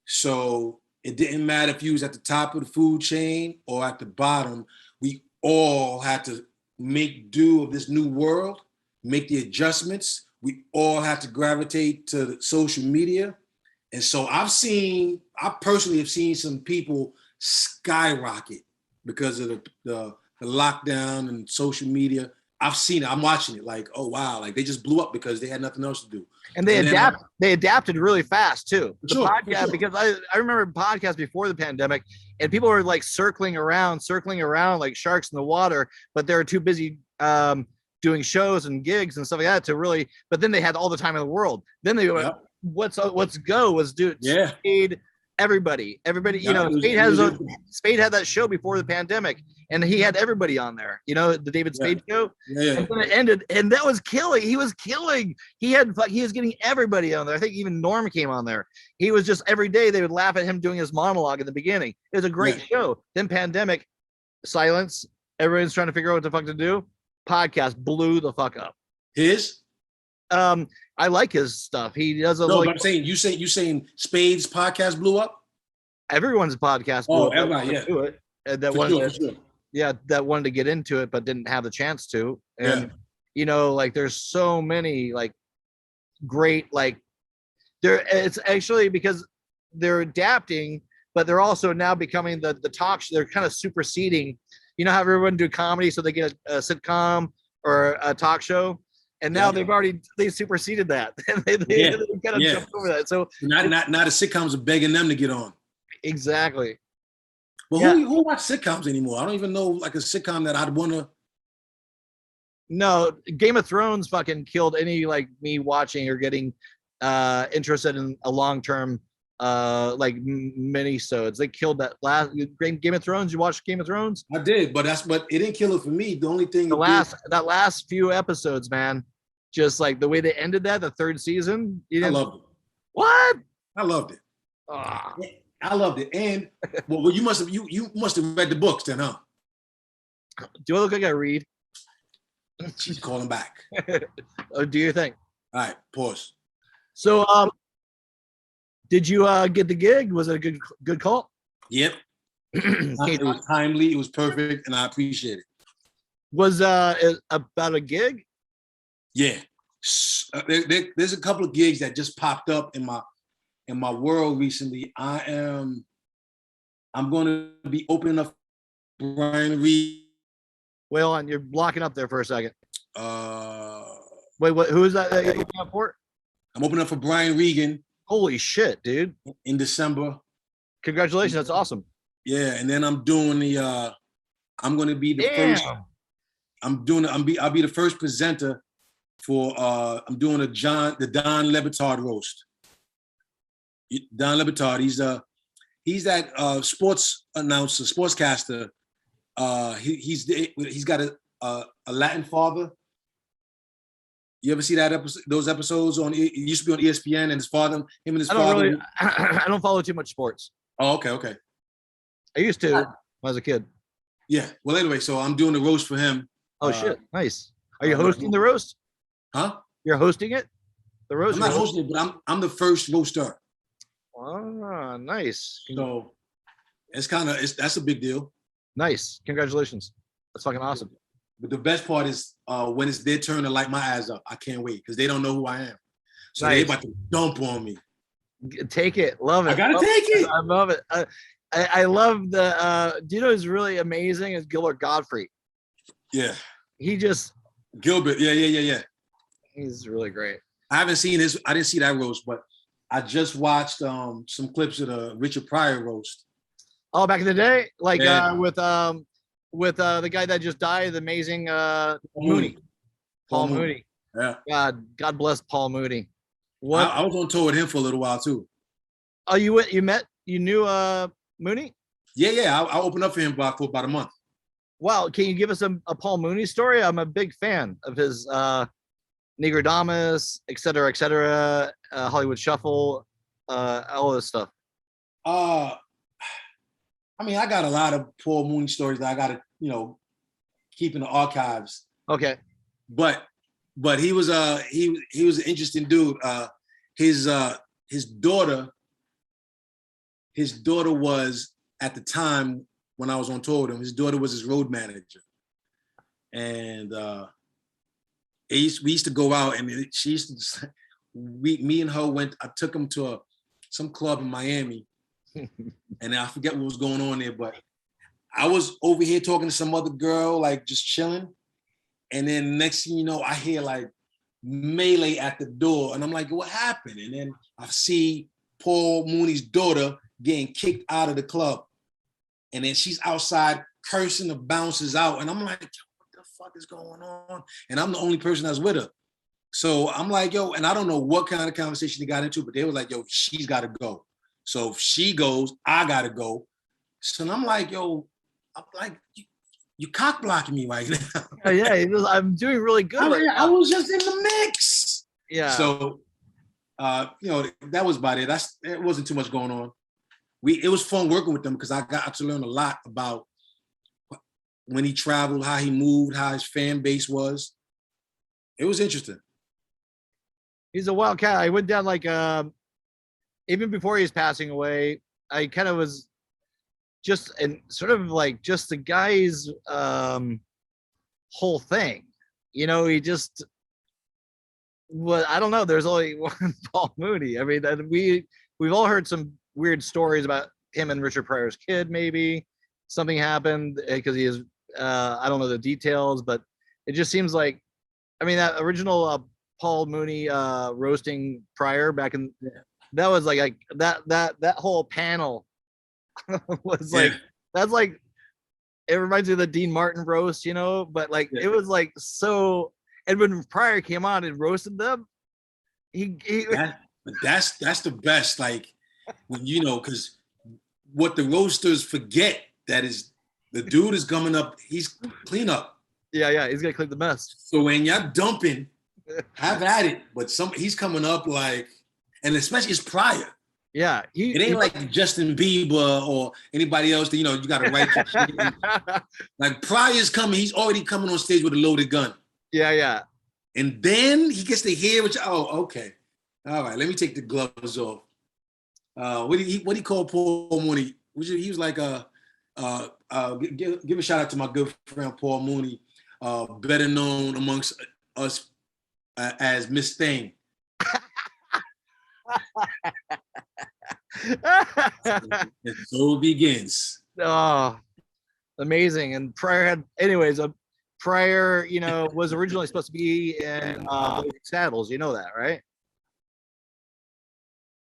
So it didn't matter if you was at the top of the food chain or at the bottom. We all had to make do of this new world, make the adjustments. We all had to gravitate to social media. And so I personally have seen some people skyrocket because of the lockdown and social media. I've seen it. I'm watching it like, oh, wow. Like they just blew up because they had nothing else to do. And they adapted really fast too. The Sure, podcast, sure. because I remember podcasts before the pandemic, and people were like circling around like sharks in the water, but they were too busy doing shows and gigs and stuff like that to really. But then they had all the time in the world. Then they went, what's go was do Spade, everybody. You know, Spade had that show before the pandemic, and he had everybody on there. You know, the David Spade show. And then it ended, and that was killing. He was killing. He was getting everybody on there. I think even Norm came on there. He was just every day they would laugh at him doing his monologue in the beginning. It was a great show. Then pandemic, silence. Everyone's trying to figure out what the fuck to do. Podcast blew the fuck up. I like his stuff. He does a but I'm saying you saying Spade's podcast blew up? Everyone's podcast blew up. Everybody, Do it. And that that wanted to get into it but didn't have the chance to. And you know, like there's so many like great like it's actually because they're adapting, but they're also now becoming the talk show. They're kind of superseding. You know how everyone do comedy, so they get a sitcom or a talk show. And now they superseded that. they kind of jumped over that. So now the sitcoms are begging them to get on. Exactly. Well, who watch sitcoms anymore? I don't even know like a sitcom that I'd want to. No, Game of Thrones fucking killed any like me watching or getting interested in a long-term like mini-sodes. They killed that last Game of Thrones. You watched Game of Thrones? I did, but it didn't kill it for me. The only thing that last few episodes, man, just like the way they ended that, the third season. I loved it. What? I loved it. I loved it. And well, you must have read the books then, huh? Do I look like I read? She's calling back. Oh, do your thing. All right, pause. So did you get the gig? Was it a good call? Yep. It was timely, it was perfect, and I appreciate it. Was it about a gig? Yeah. There's a couple of gigs that just popped up in my world recently. I'm going to be opening up Brian Reed. Wait on, you're blocking up there for a second. Wait, who is that you're opening up for? I'm opening up for Brian Regan. Holy shit, dude. In December. Congratulations, that's awesome. Yeah, and then I'm doing I'm going to be the first. I'll be the first presenter for I'm doing the Don Lebitard roast. Don Lebitard, he's that sports announcer, sportscaster. He's got a Latin father. You ever see that episode? Those episodes it used to be on ESPN, and his father, him and his father. I don't follow too much sports. Oh, okay. I used to when I was a kid. Yeah. Well, anyway, so I'm doing the roast for him. Oh shit! Nice. Are you hosting the roast? Huh? You're hosting it? The roast? I'm not hosting it, but I'm the first roaster. Ah, nice. So that's a big deal. Nice. Congratulations. That's fucking awesome. But the best part is when it's their turn to light my ass up. I can't wait because they don't know who I am. So they're about to dump on me. Take it. Love it. I gotta take it. I love it. I love the do you know who's really amazing is Gilbert Godfrey. Yeah. He just Gilbert. Yeah. He's really great. I didn't see that roast, but I just watched some clips of the Richard Pryor roast. Oh, back in the day? Like with with the guy that just died, the amazing Mooney. Paul Mooney. Yeah. God bless Paul Mooney. What? I was on tour with him for a little while too. Oh, you knew Mooney? Yeah. I opened up for him for about a month. Wow, can you give us a Paul Mooney story? I'm a big fan of his Negrodamus, et cetera, Hollywood Shuffle, all this stuff. I mean, I got a lot of Paul Mooney stories that I got to, keep in the archives. Okay. But he was he was an interesting dude. His daughter was, at the time when I was on tour with him, his daughter was his road manager. And we used to go out, and she used to, me and her I took him to some club in Miami, and I forget what was going on there, but I was over here talking to some other girl, like just chilling. And then next thing you know, I hear like melee at the door, and I'm like, what happened? And then I see Paul Mooney's daughter getting kicked out of the club. And then she's outside cursing the bouncers out. And I'm like, what the fuck is going on? And I'm the only person that's with her. So I'm like, yo, and I don't know what kind of conversation they got into, but they were like, yo, she's got to go. So if she goes, I got to go. So I'm like, yo, you cock blocking me right now. Oh, yeah, I'm doing really good. I was just in the mix. Yeah. So, that was about it. It wasn't too much going on. It was fun working with them because I got to learn a lot about when he traveled, how he moved, how his fan base was. It was interesting. He's a wild cat. I went down even before he was passing away, I kind of was just the guy's whole thing. He just I don't know. There's only one Paul Mooney. I mean, we've all heard some weird stories about him and Richard Pryor's kid. Maybe something happened because he is. I don't know the details, but it just seems like, I mean, that original Paul Mooney roasting Pryor back in, that was like that whole panel was like, that's like, it reminds me of the Dean Martin roast, but it was like so. And when Pryor came on and roasted them, that's the best. Like when because what the roasters forget that is the dude is coming up. He's clean up. Yeah, he's gonna clean the mess. So when you're dumping, have at it. But he's coming up and especially it's Pryor. Yeah, it ain't like Justin Bieber or anybody else that you got to write your shit. Like Pryor's coming, he's already coming on stage with a loaded gun. Yeah. And then he gets to hear okay. All right, let me take the gloves off. What did he call Paul Mooney? He was like give a shout out to my good friend Paul Mooney, better known amongst us as Miss Thing. And so it begins. Oh, amazing. And Pryor was originally supposed to be in Saddles. You know that, right?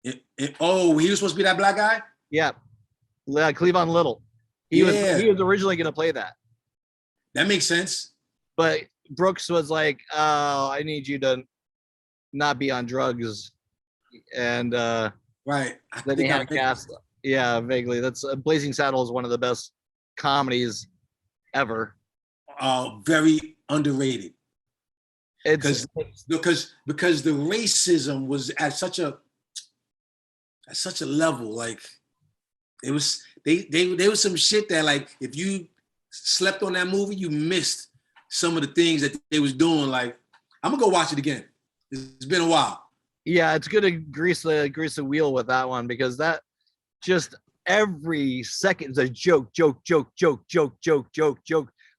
He was supposed to be that black guy? Yeah. Cleavon Little. He was originally going to play that. That makes sense. But Brooks was like, oh, I need you to not be on drugs. And right. Then he had a cast. Yeah, vaguely. That's Blazing Saddles is one of the best comedies ever. Very underrated. Because the racism was at such a level. Like it was there was some shit that like if you slept on that movie, you missed some of the things that they was doing. Like I'm gonna go watch it again. It's been a while. Yeah, it's good to grease the wheel with that one because that just every second is a joke.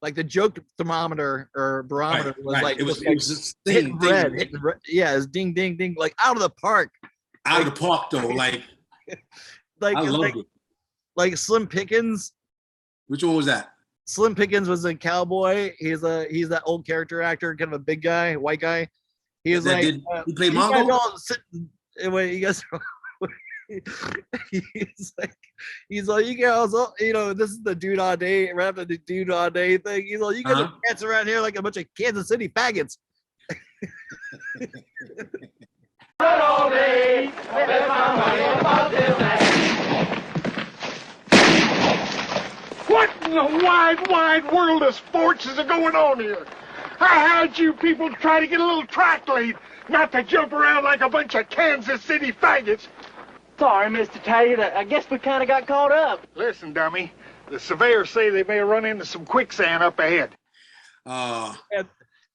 Like the joke thermometer or barometer was like it was hitting red. Yeah, it's ding ding ding, like out of the park. Out of the park though, like I loved it. Like Slim Pickens. Which one was that? Slim Pickens was a cowboy. He's that old character actor, kind of a big guy, white guy. He was he played Mongo. Wait, you guys. he's like, you guys, this is the dude on day, rapping the dude on day thing. He's like, you guys are dance around here like a bunch of Kansas City faggots. What in the wide, wide world of sports is going on here? I had you people try to get a little track lead, not to jump around like a bunch of Kansas City faggots. Sorry, Mr. Taggart. I guess we kind of got caught up. Listen, dummy, the surveyors say they may run into some quicksand up ahead.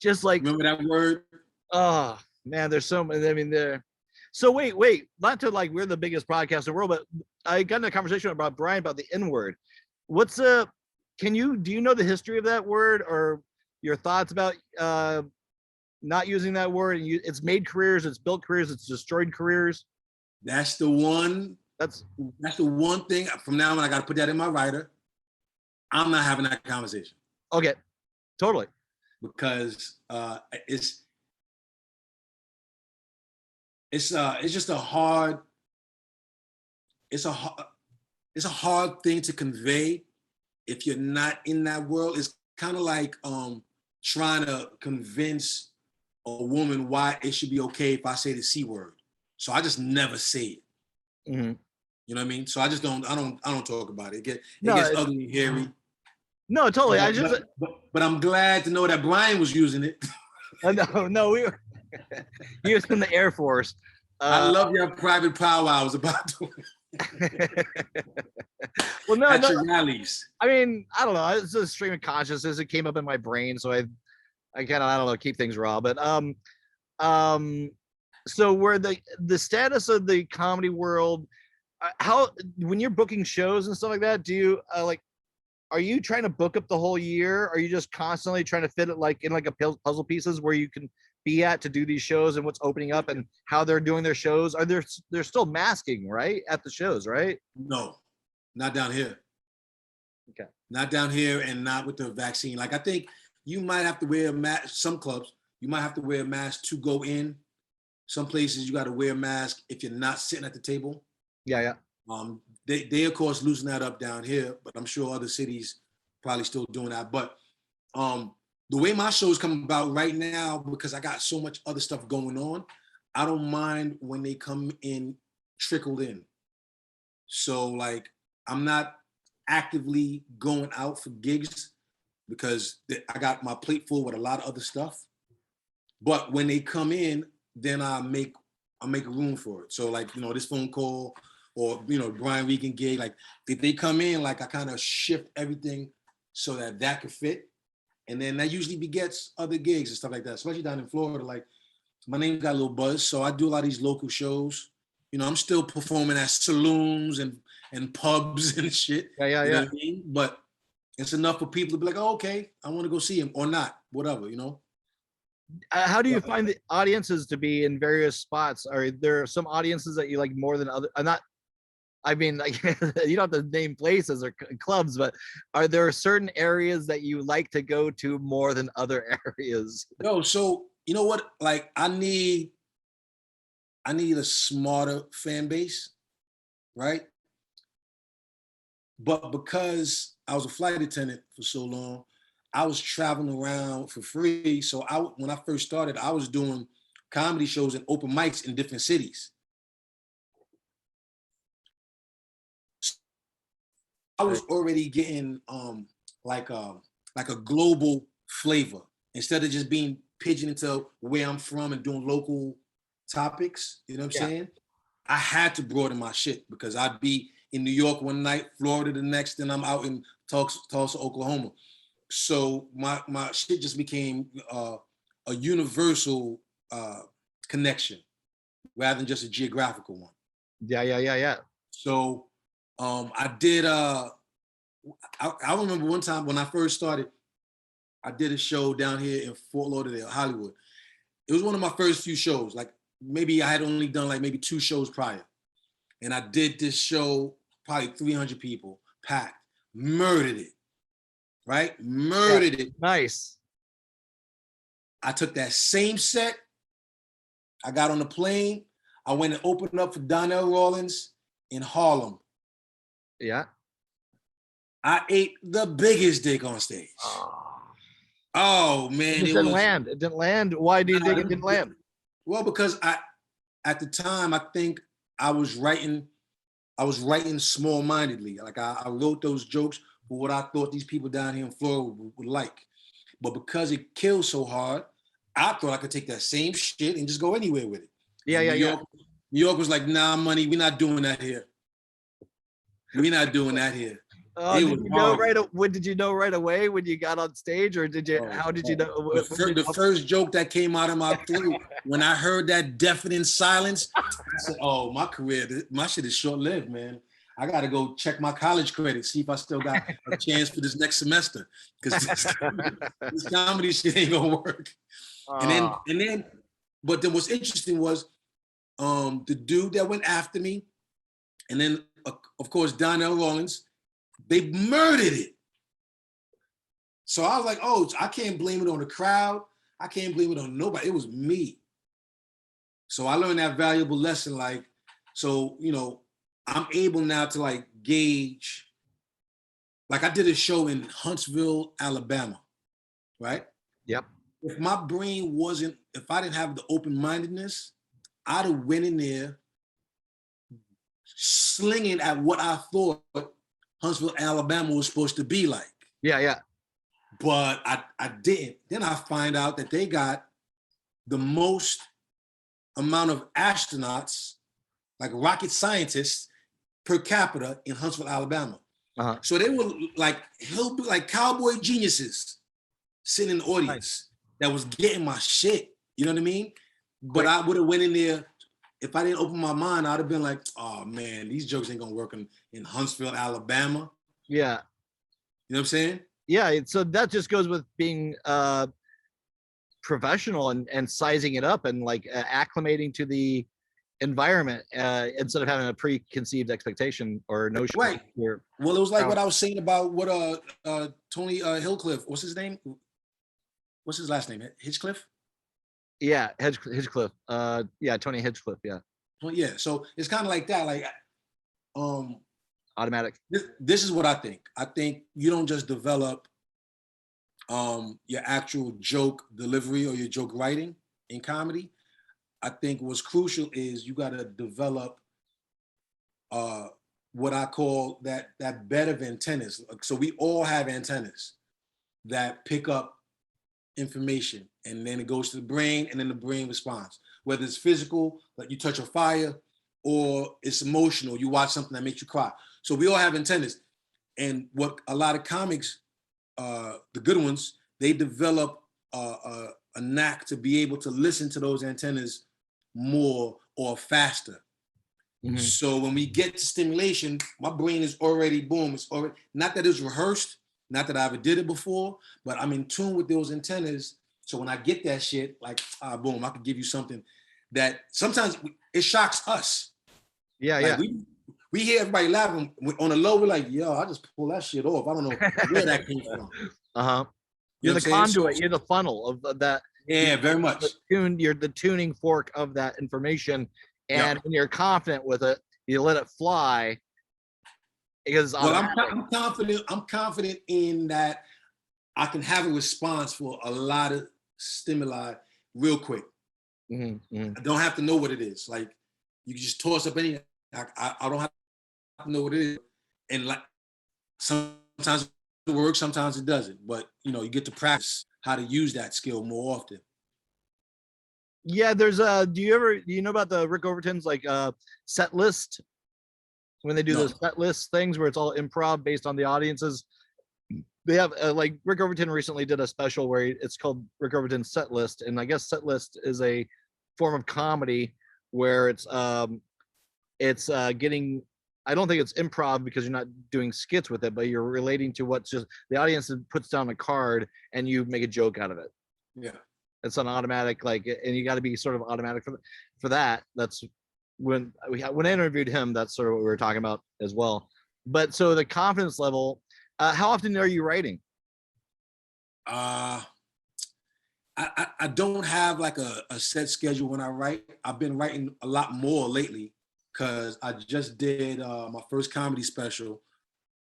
Just like, remember that word? Oh man, there's so many. I mean, there. So wait, not to like we're the biggest podcast in the world, but I got in a conversation about Brian about the N word. What's do you know the history of that word or your thoughts about not using that word? It's made careers, it's built careers, it's destroyed careers. That's the one. That's the one thing. From now on, I got to put that in my writer. I'm not having that conversation. Okay, totally. Because it's just a hard. It's a hard thing to convey if you're not in that world. It's kind of like trying to convince a woman why it should be okay if I say the C word. So I just never say it. Mm-hmm. You know what I mean? So I just don't. I don't talk about it. It gets ugly and hairy. No, totally. But I'm glad to know that Brian was using it. No, we were. He was in the Air Force. I love your private powwows about to. Well, no, your rallies. I mean, I don't know. It's a stream of consciousness. It came up in my brain, so I kind of, I don't know, keep things raw. But so where the status of the comedy world, how when you're booking shows and stuff like that, do you are you trying to book up the whole year? Are you just constantly trying to fit it like in like a puzzle pieces where you can be at to do these shows and what's opening up and how they're doing their shows? Are they're still masking, right, at the shows, right? No, not down here. Okay. Not down here and not with the vaccine. Like I think you might have to wear a mask. Some clubs, you might have to wear a mask to go in. Some places you got to wear a mask if you're not sitting at the table. Yeah. They of course loosen that up down here, but I'm sure other cities probably still doing that. But the way my shows come about right now, because I got so much other stuff going on, I don't mind when they come in trickled in. So like I'm not actively going out for gigs because I got my plate full with a lot of other stuff. But when they come in, then I make room for it. So like, this phone call or, Brian Regan gig, like if they come in, like I kind of shift everything so that could fit. And then that usually begets other gigs and stuff like that, especially down in Florida. Like my name got a little buzz. So I do a lot of these local shows. I'm still performing at saloons and pubs and shit. Yeah. You know what I mean? But it's enough for people to be like, oh, okay, I want to go see him or not, whatever, How do you find the audiences to be in various spots? Are there some audiences that you like more than other? I mean, like, you don't have to name places or clubs, but are there certain areas that you like to go to more than other areas? No, so you know what? Like, I need a smarter fan base, right? But because I was a flight attendant for so long, I was traveling around for free. So when I first started, I was doing comedy shows and open mics in different cities. I was already getting like a global flavor instead of just being pigeoned into where I'm from and doing local topics. You know what I'm saying? I had to broaden my shit because I'd be in New York one night, Florida the next, and I'm out in Tulsa, Oklahoma. So my shit just became a universal connection rather than just a geographical one. Yeah. So I did I remember one time when I first started, I did a show down here in Fort Lauderdale, Hollywood. It was one of my first few shows. Like maybe I had only done like maybe 2 shows prior. And I did this show, probably 300 people, packed, murdered it. Right? Murdered it. Nice. I took that same set. I got on the plane. I went and opened up for Donnell Rawlins in Harlem. Yeah. I ate the biggest dick on stage. Oh man, It didn't land. It didn't land. Why do you think it didn't land? Well, because at the time, I think I was writing small-mindedly. Like I wrote those jokes for what I thought these people down here in Florida would like. But because it killed so hard, I thought I could take that same shit and just go anywhere with it. Yeah, New York was like, nah, money, we're not doing that here. We're not doing that here. Did you know did you know right away when you got on stage, or did you? How did you know? The first joke that came out of my throat when I heard that deafening silence, I said, "Oh, my shit is short-lived, man. I got to go check my college credits, see if I still got a chance for this next semester, because this comedy shit ain't gonna work." And then, but then what's interesting was the dude that went after me, and then of course Donnell Rawlings. They murdered it. So I was like, oh, I can't blame it on the crowd. I can't blame it on nobody. It was me. So I learned that valuable lesson. Like, so, I'm able now to like gauge. Like I did a show in Huntsville, Alabama, right? Yep. If my brain if I didn't have the open-mindedness, I'd have went in there slinging at what I thought Huntsville, Alabama was supposed to be like. Yeah. But I didn't. Then I find out that they got the most amount of astronauts, like rocket scientists, per capita in Huntsville, Alabama. Uh-huh. So they were like cowboy geniuses sitting in the audience that was getting my shit. You know what I mean? But I would have went in there. If I didn't open my mind, I'd have been like, oh man, these jokes ain't gonna work in Huntsville, Alabama. Yeah. You know what I'm saying? Yeah. So that just goes with being professional and sizing it up and like acclimating to the environment instead of having a preconceived expectation or notion. Right. Well, it was like what I was saying about what Tony Hillcliffe, what's his name? What's his last name? Hitchcliffe? Yeah, Hinchcliffe. Tony Hinchcliffe. Yeah. Well, yeah. So it's kind of like that. Like, automatic. This is what I think. I think you don't just develop your actual joke delivery or your joke writing in comedy. I think what's crucial is you got to develop what I call that bed of antennas. So we all have antennas that pick up information, and then it goes to the brain, and then the brain responds. Whether it's physical, like you touch a fire, or it's emotional, you watch something that makes you cry. So we all have antennas. And what a lot of comics, the good ones, they develop a knack to be able to listen to those antennas more or faster. Mm-hmm. So when we get to stimulation, my brain is already, boom, it's already, not that it's rehearsed, not that I ever did it before, but I'm in tune with those antennas. So when I get that shit, like, boom, I could give you something that sometimes it shocks us. Yeah, like we hear everybody laughing on the low. We're like, yo, I just pull that shit off. I don't know where that came from. Uh-huh. You're the conduit. You're the funnel of that. Yeah, very much. You're the tuning fork of that information, and when you're confident with it, you let it fly. Because I'm confident in that I can have a response for a lot of stimuli real quick. Mm-hmm, mm-hmm. I don't have to know what it is. Like you can just toss up anything. I don't have to know what it is. And like sometimes it works, sometimes it doesn't. But you get to practice how to use that skill more often. Yeah, there's do you know about the Rick Overton's like set list? When they do those set list things where it's all improv based on the audiences, they have like Rick Overton recently did a special where it's called Rick Overton's Set List, and I guess set list is a form of comedy where it's getting. I don't think it's improv because you're not doing skits with it, but you're relating to what's just the audience puts down a card and you make a joke out of it. Yeah, it's an automatic and you got to be sort of automatic for that. That's when I interviewed him, that's sort of what we were talking about as well. But so the confidence level, how often are you writing? I don't have like a set schedule when I write. I've been writing a lot more lately. because I just did my first comedy special.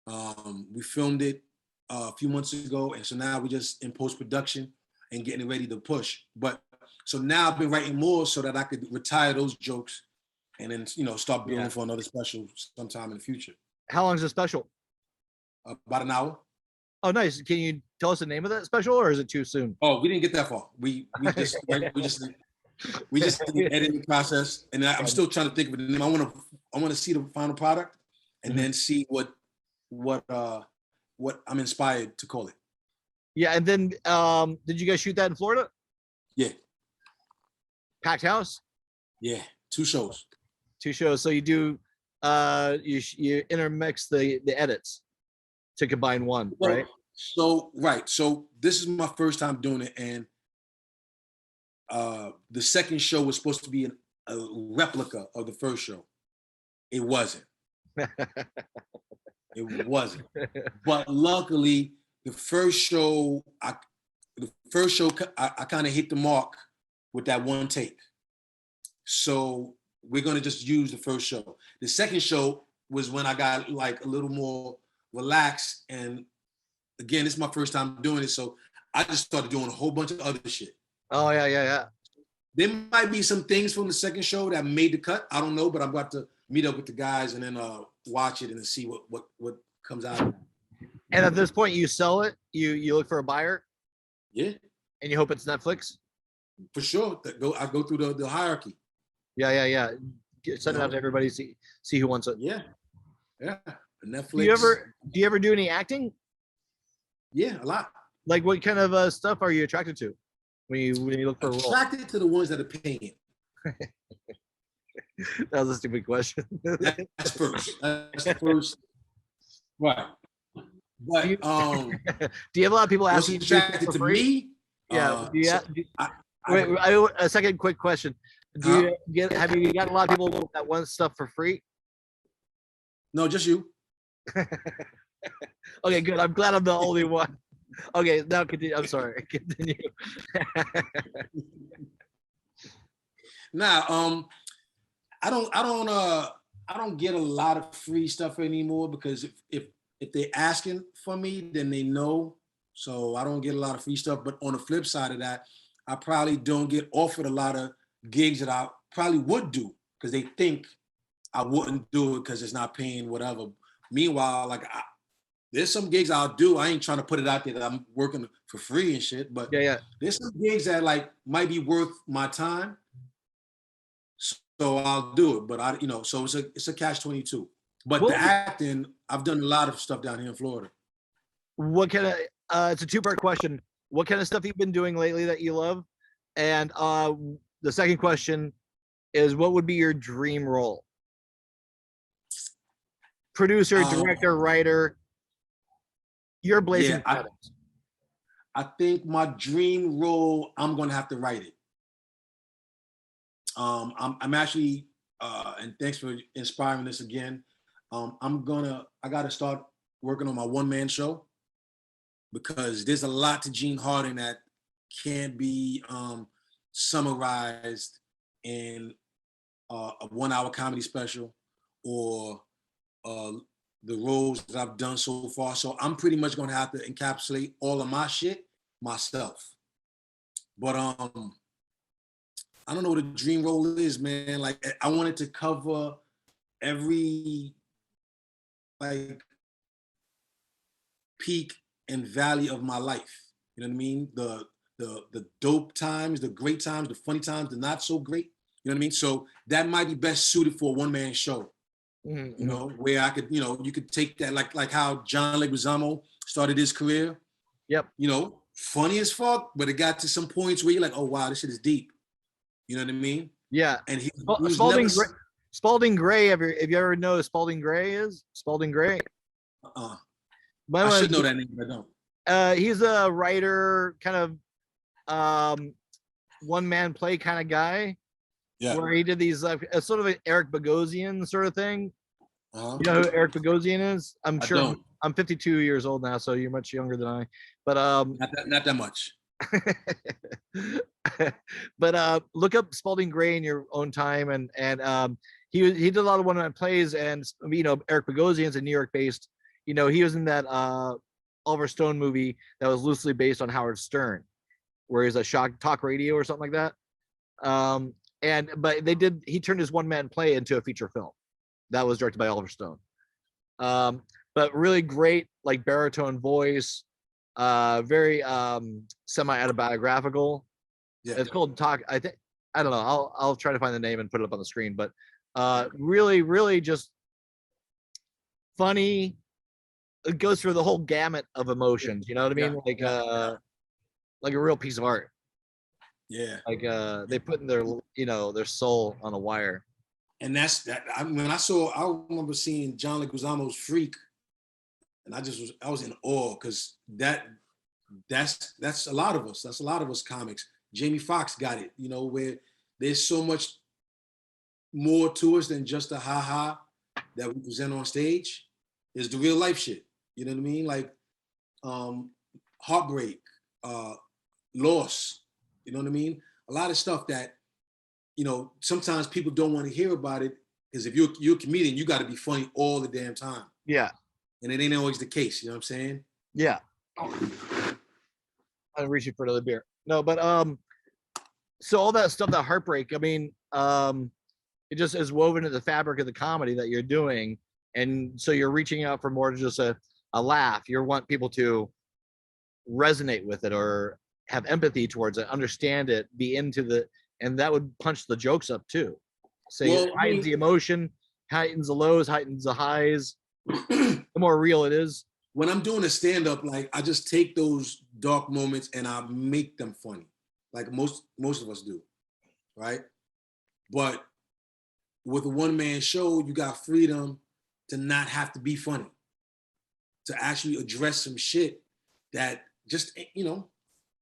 We filmed it a few months ago, and so now we're just in post-production and getting ready to push. But so now I've been writing more so that I could retire those jokes and then, start building for another special sometime in the future. How long is the special? About an hour. Oh, nice. Can you tell us the name of that special, or is it too soon? Oh, we didn't get that far. We just we just in the editing process, and I'm still trying to think of the name. I want to see the final product, and then see what I'm inspired to call it. Yeah, and then did you guys shoot that in Florida? Yeah. Packed house? Yeah, 2 shows. 2 shows. So you do you intermix the edits to combine one, right? So this is my first time doing it, and the second show was supposed to be a replica of the first show. It wasn't. It wasn't. But luckily, the first show I kind of hit the mark with that one take. So we're gonna just use the first show. The second show was when I got like a little more relaxed, and again, this is my first time doing it, so I just started doing a whole bunch of other shit. Oh yeah. There might be some things from the second show that made the cut. I don't know, but I'm about to meet up with the guys and then watch it and then see what comes out of it. And at this point, you sell it. You look for a buyer. Yeah. And you hope it's Netflix. For sure. I go through the hierarchy. Yeah. Send it out to everybody. See who wants it. Yeah. Netflix. Do you ever do any acting? Yeah, a lot. Like what kind of stuff are you attracted to when you look for a role? Attracted to the ones that are paying. That was a stupid question. That's first. That's the first. Right. But do you have a lot of people asking you attracted to me? Yeah. Wait, a second quick question. Have you got a lot of people that want stuff for free? No, just you. Okay, good. I'm glad I'm the only one. Okay, now continue. I'm sorry. Continue. Now, I don't get a lot of free stuff anymore because if they're asking for me, then they know. So I don't get a lot of free stuff. But on the flip side of that, I probably don't get offered a lot of gigs that I probably would do because they think I wouldn't do it because it's not paying whatever. Meanwhile, like there's some gigs I'll do. I ain't trying to put it out there that I'm working for free and shit. But there's some gigs that like might be worth my time. So I'll do it. But so it's a catch-22. But the acting, I've done a lot of stuff down here in Florida. What kind of it's a 2-part question. What kind of stuff you've been doing lately that you love? And the second question is, what would be your dream role? Producer, director, writer. You're blazing. Yeah, I think my dream role, I'm gonna have to write it. I'm actually, and thanks for inspiring this again. I gotta start working on my one-man show because there's a lot to Gene Harding that can't be summarized in a 1-hour comedy special or the roles that I've done so far. So I'm pretty much gonna have to encapsulate all of my shit myself. But I don't know what a dream role is, man. Like I wanted to cover every like peak and valley of my life. You know what I mean? The dope times, the great times, the funny times, the not so great. You know what I mean? So that might be best suited for a one-man show. Mm-hmm. You know, where I could, you could take that like how John Leguizamo started his career. Yep. Funny as fuck, but it got to some points where you're like, oh wow, this shit is deep. You know what I mean? Yeah. And Spalding Gray. Have you ever know who Spalding Gray is? Spalding Gray. I should know that name, but I don't. He's a writer, kind of one-man play kind of guy. Yeah. Where he did these sort of an Eric Bogosian sort of thing. Uh-huh. You know who Eric Bogosian is? I'm sure. don't. I'm 52 years old now, so you're much younger than I. But not that much. But look up Spalding Gray in your own time, and he did a lot of one-man plays, and Eric Bogosian's a New York based. He was in that Oliver Stone movie that was loosely based on Howard Stern, where he's a shock talk radio or something like that. But he turned his one-man play into a feature film that was directed by Oliver Stone. But really great, like, baritone voice, very semi-autobiographical. Yeah. It's called Talk. I don't know. I'll try to find the name and put it up on the screen. But really, really just funny. It goes through the whole gamut of emotions. You know what I mean? Like a real piece of art. Yeah. Like they put in their soul on a wire. And that's that. I remember seeing John Leguizamo's Freak, and I was in awe, because that's a lot of us. That's a lot of us comics. Jamie Foxx got it, where there's so much more to us than just a ha-ha that we present on stage. There's the real life shit. You know what I mean? Like heartbreak, loss. You know what I mean? A lot of stuff that, sometimes people don't want to hear about it, because if you're a comedian, you got to be funny all the damn time. Yeah. And it ain't always the case. You know what I'm saying? Yeah. I'm reaching for another beer. No, but so all that stuff, that heartbreak, I mean, it just is woven into the fabric of the comedy that you're doing. And so you're reaching out for more than just a laugh. You want people to resonate with it, or have empathy towards it, understand it, be into and that would punch the jokes up too. So it heightens the emotion, heightens the lows, heightens the highs. The more real it is. When I'm doing a stand-up, like, I just take those dark moments and I make them funny, like most of us do, right? But with a one-man show, you got freedom to not have to be funny, to actually address some shit that just,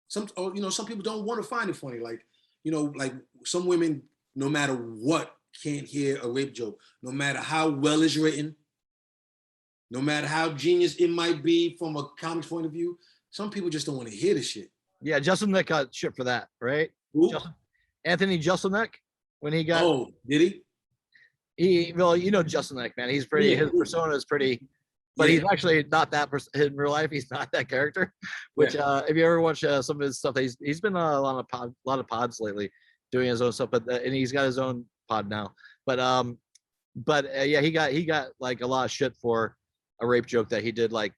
some people don't want to find it funny. Like, like some women, no matter what, can't hear a rape joke, no matter how well it's written, no matter how genius it might be from a comics point of view. Some people just don't want to hear the shit. Yeah, Jeselnik got shit for that, right? Anthony Jeselnik, when he got. Oh, did he? Well, Jeselnik, man. He's pretty. His persona is pretty, but he's actually not that person in real life. He's not that character. Which, if you ever watch some of his stuff, he's been on a lot of pods lately, doing his own stuff. But and he's got his own pod now. But yeah, he got like a lot of shit for a rape joke that he did like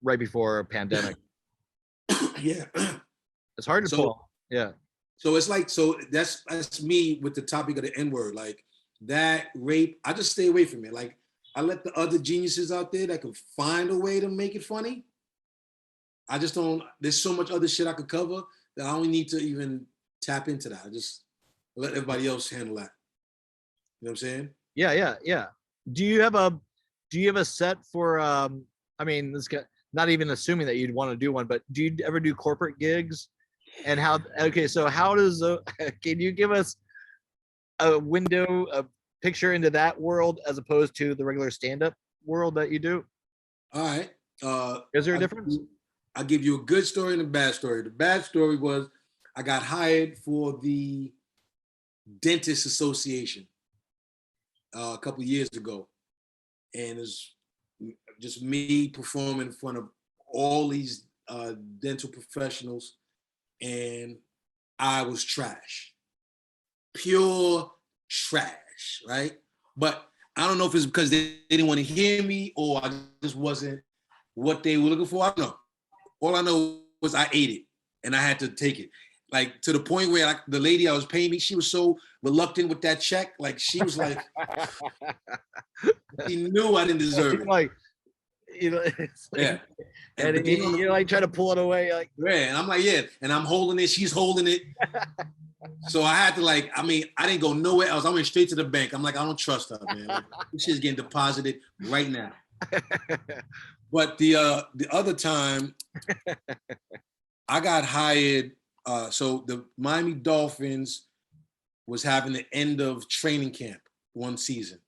right before a pandemic. Yeah. It's hard to pull. Yeah. So it's like, that's me with the topic of the N-word. Like, that rape, I just stay away from it. Like, I let the other geniuses out there that can find a way to make it funny. I just don't, there's so much other shit I could cover that I don't need to even tap into that. I just let everybody else handle that. You know what I'm saying? Yeah. Do you have a set for I mean, this guy, not even assuming that you'd want to do one, but do you ever do corporate gigs? And how does can you give us a picture into that world as opposed to the regular stand-up world that you do? All right. Is there a difference? I'll give you a good story and a bad story. The bad story was I got hired for the Dentist Association a couple of years ago. And it's just me performing in front of all these dental professionals, and I was trash, pure trash, right? But I don't know if it's because they didn't want to hear me or I just wasn't what they were looking for. I don't know. All I know was I ate it and I had to take it. Like, to the point where the lady I was paying me, she was so reluctant with that check. Like, she was like, she knew I didn't deserve it. Like, it's like, yeah. And you're like trying to pull it away. Like, yeah. And I'm like, yeah. And I'm holding it. She's holding it. So I had to I didn't go nowhere else. I went straight to the bank. I'm like, I don't trust her, man. Like, this shit's getting deposited right now. But the other time, I got hired. So the Miami Dolphins was having the end of training camp one season.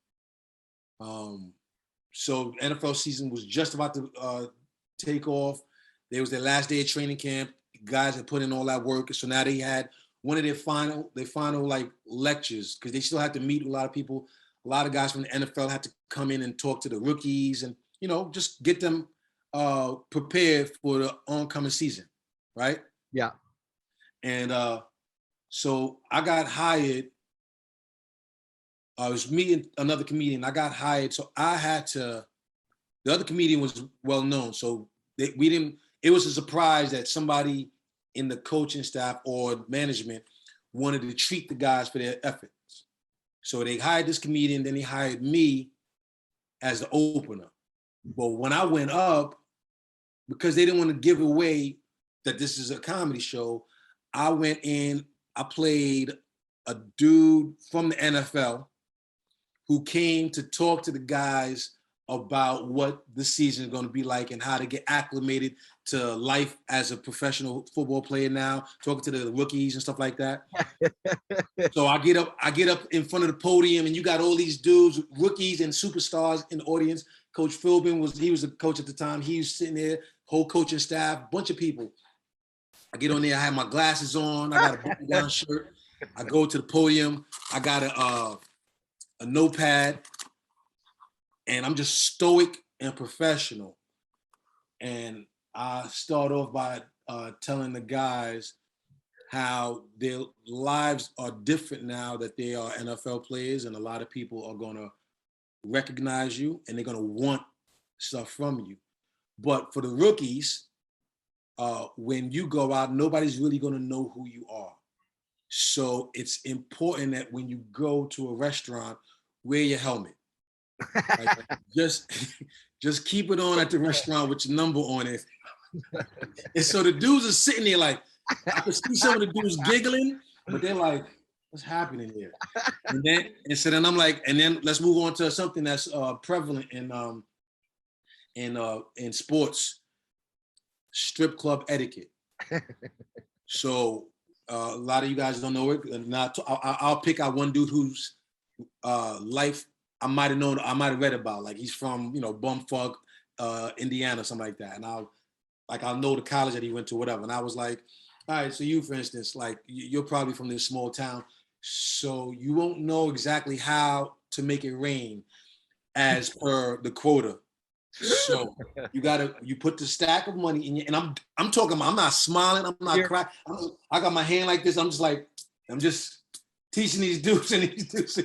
So NFL season was just about to take off. There was their last day of training camp. guys had put in all that work. So now they had one of their final like lectures, because they still had to meet with a lot of people. A lot of guys from the NFL had to come in and talk to the rookies and, just get them prepared for the oncoming season, right? Yeah. And so I got hired. I was meeting another comedian. I got hired, so I had to. The other comedian was well known, so we didn't. It was a surprise that somebody in the coaching staff or management wanted to treat the guys for their efforts. So they hired this comedian, then they hired me as the opener. But when I went up, because they didn't want to give away that this is a comedy show, I went in. I played a dude from the NFL who came to talk to the guys about what the season is going to be like and how to get acclimated to life as a professional football player now, talking to the rookies and stuff like that. So I get up in front of the podium, and you got all these dudes, rookies and superstars in the audience. Coach Philbin was the coach at the time. He was sitting there, whole coaching staff, bunch of people. I get on there, I have my glasses on, I got a button-down shirt. I go to the podium, I got a notepad, and I'm just stoic and professional. And I start off by telling the guys how their lives are different now that they are NFL players, and a lot of people are going to recognize you and they're going to want stuff from you. But for the rookies, when you go out, nobody's really going to know who you are. So it's important that when you go to a restaurant, wear your helmet. Like, just keep it on at the restaurant with your number on it. And so the dudes are sitting there like, I can see some of the dudes giggling, but they're like, what's happening here? And so then I'm like, and then let's move on to something that's prevalent in sports, strip club etiquette. So a lot of you guys don't know it. And I'll pick out one dude whose life I might have read about. Like he's from, bumfuck, Indiana, something like that. And I'll know the college that he went to, whatever. And I was like, all right, so you, for instance, like you're probably from this small town, so you won't know exactly how to make it rain as per the quota. So you put the stack of money in and I'm talking, I'm not smiling, I'm not crying. I got my hand like this. I'm just teaching these dudes and these dudes.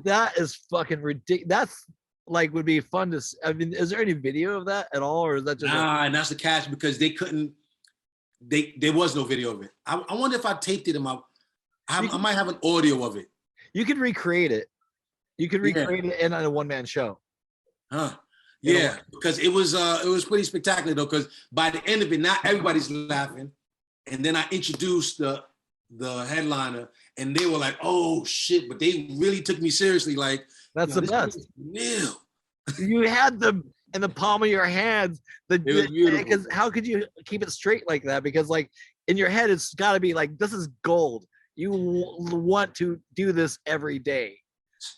That is fucking ridiculous. That's like would be fun to. I mean, is there any video of that at all, or is that just? Nah, and that's the catch because they couldn't. There was no video of it. I wonder if I taped it I might have an audio of it. You could recreate it. You could recreate it in a one-man show. Huh. Yeah, because it was pretty spectacular though. Because by the end of it, not everybody's laughing, and then I introduced the headliner, and they were like, "Oh shit!" But they really took me seriously. Like that's the best. Real. You had them in the palm of your hands. It was beautiful. Because how could you keep it straight like that? Because like in your head, it's got to be like this is gold. You want to do this every day.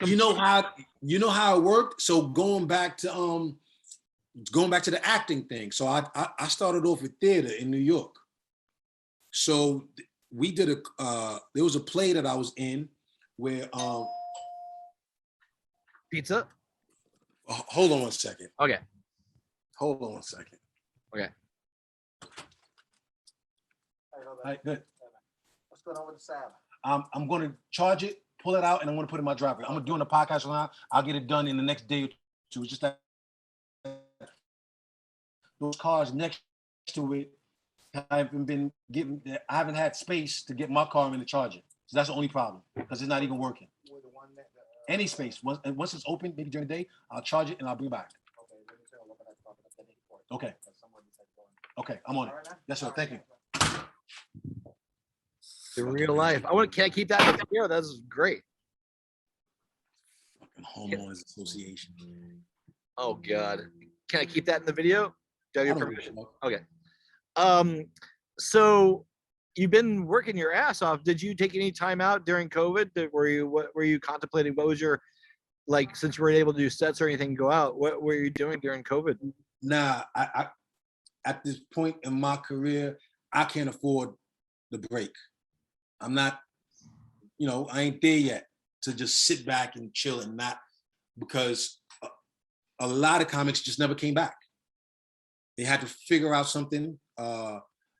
You know how it worked. So going back to the acting thing. So I started off with theater in New York. So we did there was a play that I was in where pizza. Hold on one second. Okay. Hold on one second. Okay. All right, good. What's going on with the salad? I'm going to charge it, pull it out, and I'm going to put it in my driveway. I'm doing a podcast now. I'll get it done in the next day or two. It's just that those cars next to it I haven't had space to get my car in the charger. So that's the only problem because it's not even working. Any space. Once it's open, maybe during the day, I'll charge it and I'll bring it back. Okay. Okay, I'm on it. Yes, sir. Thank you. In real life. Can I keep that in the video? That's great. Fucking homeowners association. Oh God. Can I keep that in the video? Do I get permission? Okay. So you've been working your ass off. Did you take any time out during COVID? Were you contemplating what was your since you weren't able to do sets or anything go out, what were you doing during COVID? Nah, I at this point in my career, I can't afford the break. I'm not, I ain't there yet to just sit back and chill and not, because a lot of comics just never came back. They had to figure out something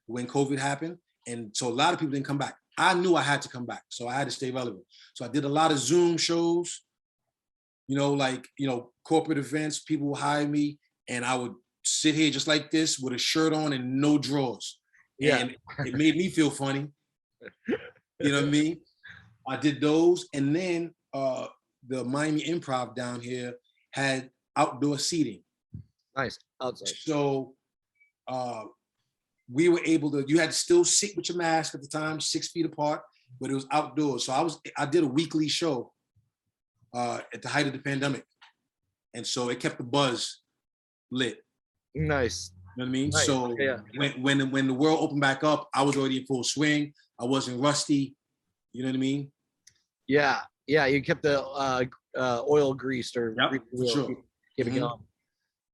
when COVID happened. And so a lot of people didn't come back. I knew I had to come back, so I had to stay relevant. So I did a lot of Zoom shows, corporate events. People would hire me, and I would sit here just like this with a shirt on and no drawers. Yeah. And it made me feel funny. You know what I mean? I did those, and then the Miami Improv down here had outdoor seating. Nice. Outside. So we were able to, you had to still sit with your mask at the time, 6 feet apart, but it was outdoors. So I did a weekly show at the height of the pandemic. And so it kept the buzz lit. Nice. You know what I mean? Nice. So Yeah. when the world opened back up, I was already in full swing. I wasn't rusty. You know what I mean? Yeah. Yeah. You kept the oil greased or Yep, for sure. Keep it Mhm. going.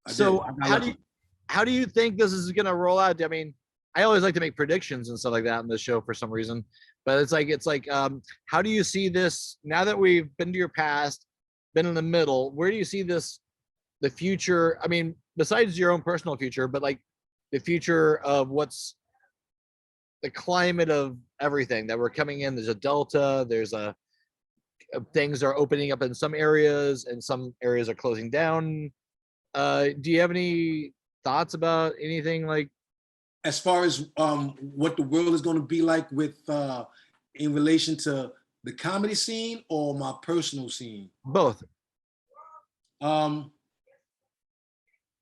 I So did. how do you think this is gonna roll out? I mean, I always like to make predictions and stuff like that in this show for some reason, but it's like how do you see this now that we've been to your past, been in the middle? Where do you see this, the future? I mean, besides your own personal future, but like the future of what's the climate of everything that we're coming in. There's a delta. There's things are opening up in some areas, and some areas are closing down. Do you have any thoughts about anything like? As far as what the world is going to be like with in relation to the comedy scene or my personal scene? Both.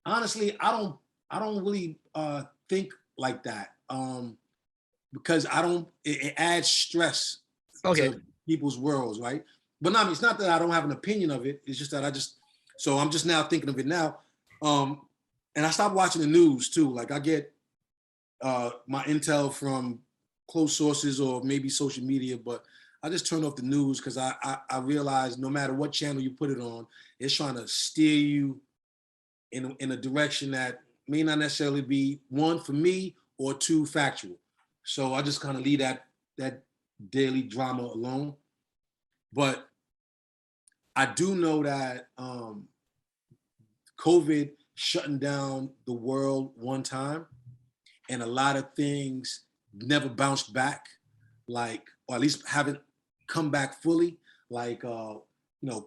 Honestly, I don't really think like that because it adds stress to people's worlds, right? But no, I mean, it's not that I don't have an opinion of it. It's just that I'm just now thinking of it now. And I stopped watching the news too. Like I get my intel from close sources or maybe social media, but I just turn off the news because I realize no matter what channel you put it on, it's trying to steer you in a direction that may not necessarily be, one, for me, or two, factual. So I just kind of leave that daily drama alone. But I do know that COVID shutting down the world one time, and a lot of things never bounced back, like, or at least haven't come back fully, like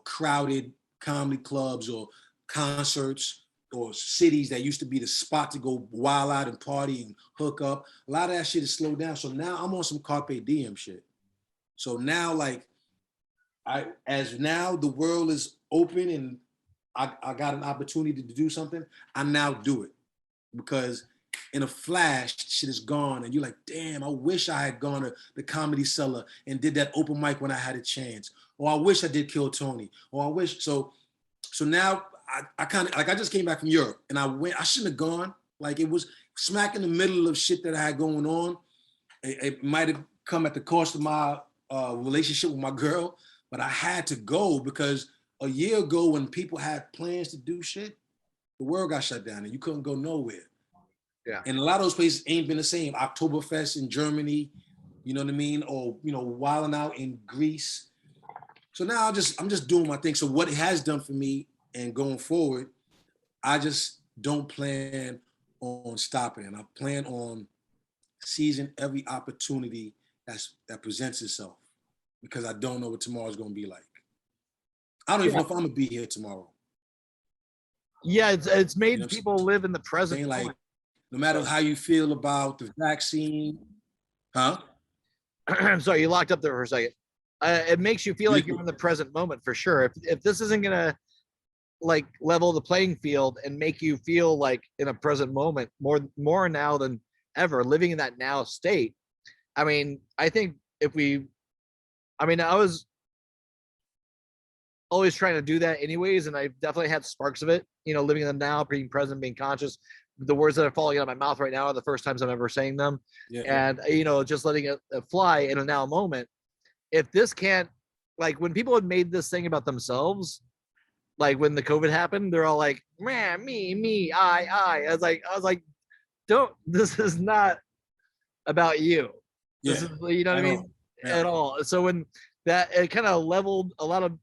crowded comedy clubs or concerts or cities that used to be the spot to go wild out and party and hook up. A lot of that shit is slowed down. So now I'm on some carpe diem shit. So now, like, as now the world is open and I got an opportunity to do something, I now do it, because in a flash, shit is gone, and you're like, damn, I wish I had gone to the Comedy Cellar and did that open mic when I had a chance, or I wish I did Kill Tony, or I wish. So now I kind of, like, I just came back from Europe, and I shouldn't have gone. Like, it was smack in the middle of shit that I had going on. It might have come at the cost of my relationship with my girl, but I had to go because a year ago when people had plans to do shit, the world got shut down and you couldn't go nowhere. Yeah. And a lot of those places ain't been the same. Oktoberfest in Germany, you know what I mean? Or, wilding out in Greece. So now I'm just doing my thing. So what it has done for me and going forward, I just don't plan on stopping. And I plan on seizing every opportunity that presents itself, because I don't know what tomorrow's gonna be like. I don't even know if I'm gonna be here tomorrow. Yeah, it's made people live in the present. Like, no matter how you feel about the vaccine, huh? I'm sorry, you locked up there for a second. It makes you feel like you're in the present moment for sure. If this isn't gonna like level the playing field and make you feel like in a present moment more now than ever, living in that now state. I mean, I think I was always trying to do that anyways, and I've definitely had sparks of it, living in the now, being present, being conscious. The words that are falling out of my mouth right now are the first times I'm ever saying them. Yeah. And just letting it fly in a now moment. If this can't, like, when people had made this thing about themselves, like when the COVID happened, they're all like, man, me, I was like, don't, this is not about you. This Yeah, is, you know what I at mean? all. Yeah. At all. So when that, it kind of leveled a lot of,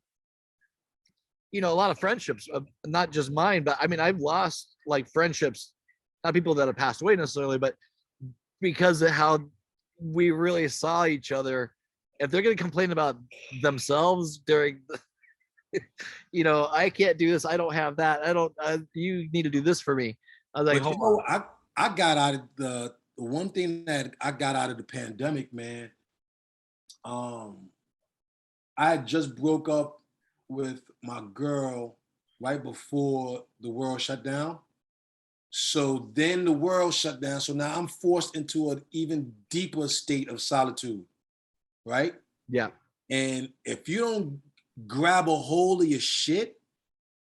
a lot of friendships, not just mine, but I mean, I've lost like friendships, not people that have passed away necessarily, but because of how we really saw each other. If they're going to complain about themselves during I can't do this, I don't have that, I don't, you need to do this for me. I was like, But hold on. I got out of the one thing that I got out of the pandemic, man. I had just broke up with my girl right before the world shut down. So then the world shut down. So now I'm forced into an even deeper state of solitude, right? Yeah. And if you don't grab a hold of your shit,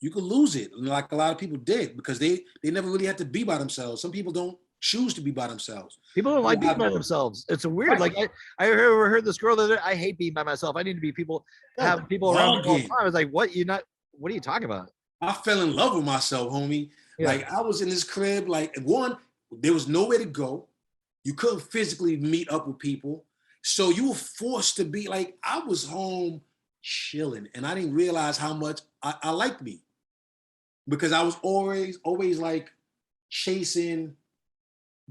you could lose it, like a lot of people did, because they never really had to be by themselves. Some people don't choose to be by themselves. People don't like being by themselves. It's weird. Right. Like I heard this girl that I hate being by myself. I need to be have people around me all the time. I was like, what? What are you talking about? I fell in love with myself, homie. Yeah. Like I was in this crib, like one, there was nowhere to go. You couldn't physically meet up with people. So you were forced to be like, I was home chilling and I didn't realize how much I liked me, because I was always like chasing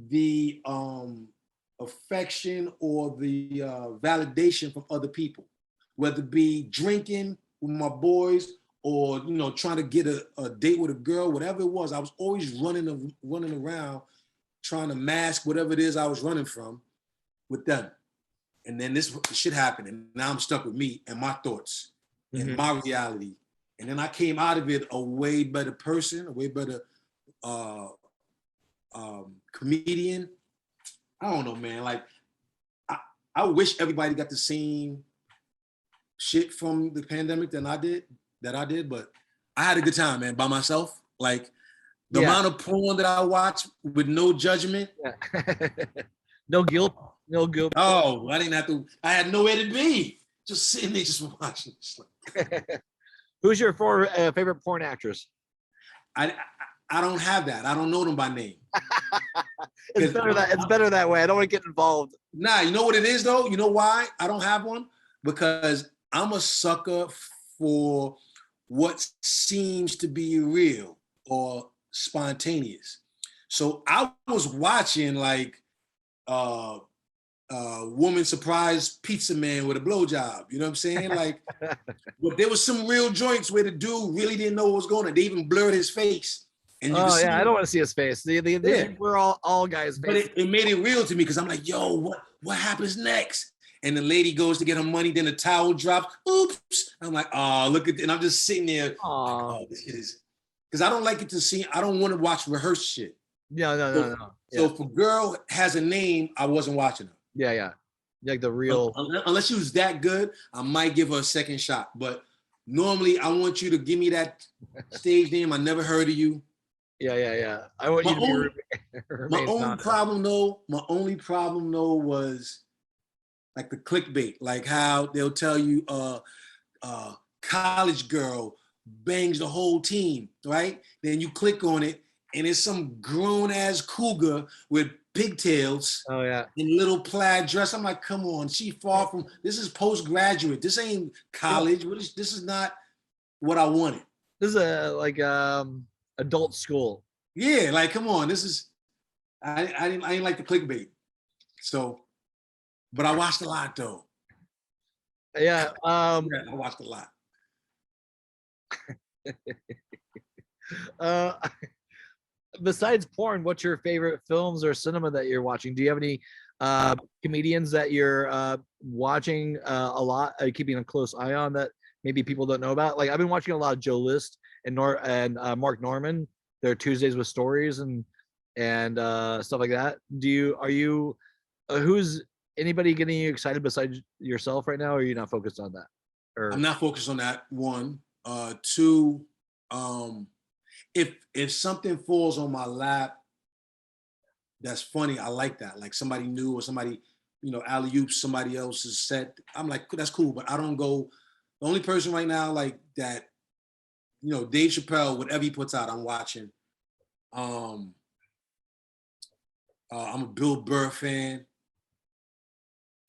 the affection or the validation from other people, whether it be drinking with my boys or trying to get a date with a girl, whatever it was. I was always running around trying to mask whatever it is I was running from with them. And then this shit happened, and now I'm stuck with me and my thoughts and my reality. And then I came out of it a way better person, a way better comedian. I don't know, man. Like, I wish everybody got the same shit from the pandemic that I did, but I had a good time, man, by myself. Like, the amount of porn that I watched with no judgment. Yeah. No guilt. Oh, I didn't have to. I had nowhere to be. Just sitting there, just watching. Who's your favorite porn actress? I don't have that. I don't know them by name. It's better that way. I don't want to get involved. Nah, you know what it is though? You know why I don't have one? Because I'm a sucker for what seems to be real or spontaneous. So I was watching like woman surprise pizza man with a blowjob. You know what I'm saying? Like, but there was some real joints where the dude really didn't know what was going on. They even blurred his face. And you oh yeah, I don't want to see his face. We're all guys. But it made it real to me because I'm like, yo, what happens next? And the lady goes to get her money, then the towel drops. Oops! I'm like, oh, look at, and I'm just sitting there. Like, oh, this shit is, because I don't like it to see. I don't want to watch rehearsed shit. No. So if a girl has a name, I wasn't watching her. Yeah. Like the real. Unless she was that good, I might give her a second shot. But normally, I want you to give me that stage name. I never heard of you. Yeah. I want you to be. My only problem though was like the clickbait, like how they'll tell you college girl bangs the whole team, right? Then you click on it and it's some grown ass cougar with pigtails. Oh yeah. In little plaid dress. I'm like, come on, she far from, this is postgraduate. This ain't college. This is not what I wanted. This is like adult school. Yeah, like come on. This is I didn't like the clickbait. So, but I watched a lot though. Yeah. I watched a lot. Besides porn, what's your favorite films or cinema that you're watching? Do you have any comedians that you're watching a lot, keeping a close eye on that maybe people don't know about? Like I've been watching a lot of Joe List and Mark Norman. Their Tuesdays with Stories and stuff like that. Who's anybody getting you excited besides yourself right now? Or are you not focused on that? Or I'm not focused on that. One, two. If something falls on my lap, that's funny. I like that. Like somebody new or somebody, alley-oops somebody else's set. I'm like, that's cool. But I don't go. The only person right now like that. Dave Chappelle, whatever he puts out, I'm watching. I'm a Bill Burr fan.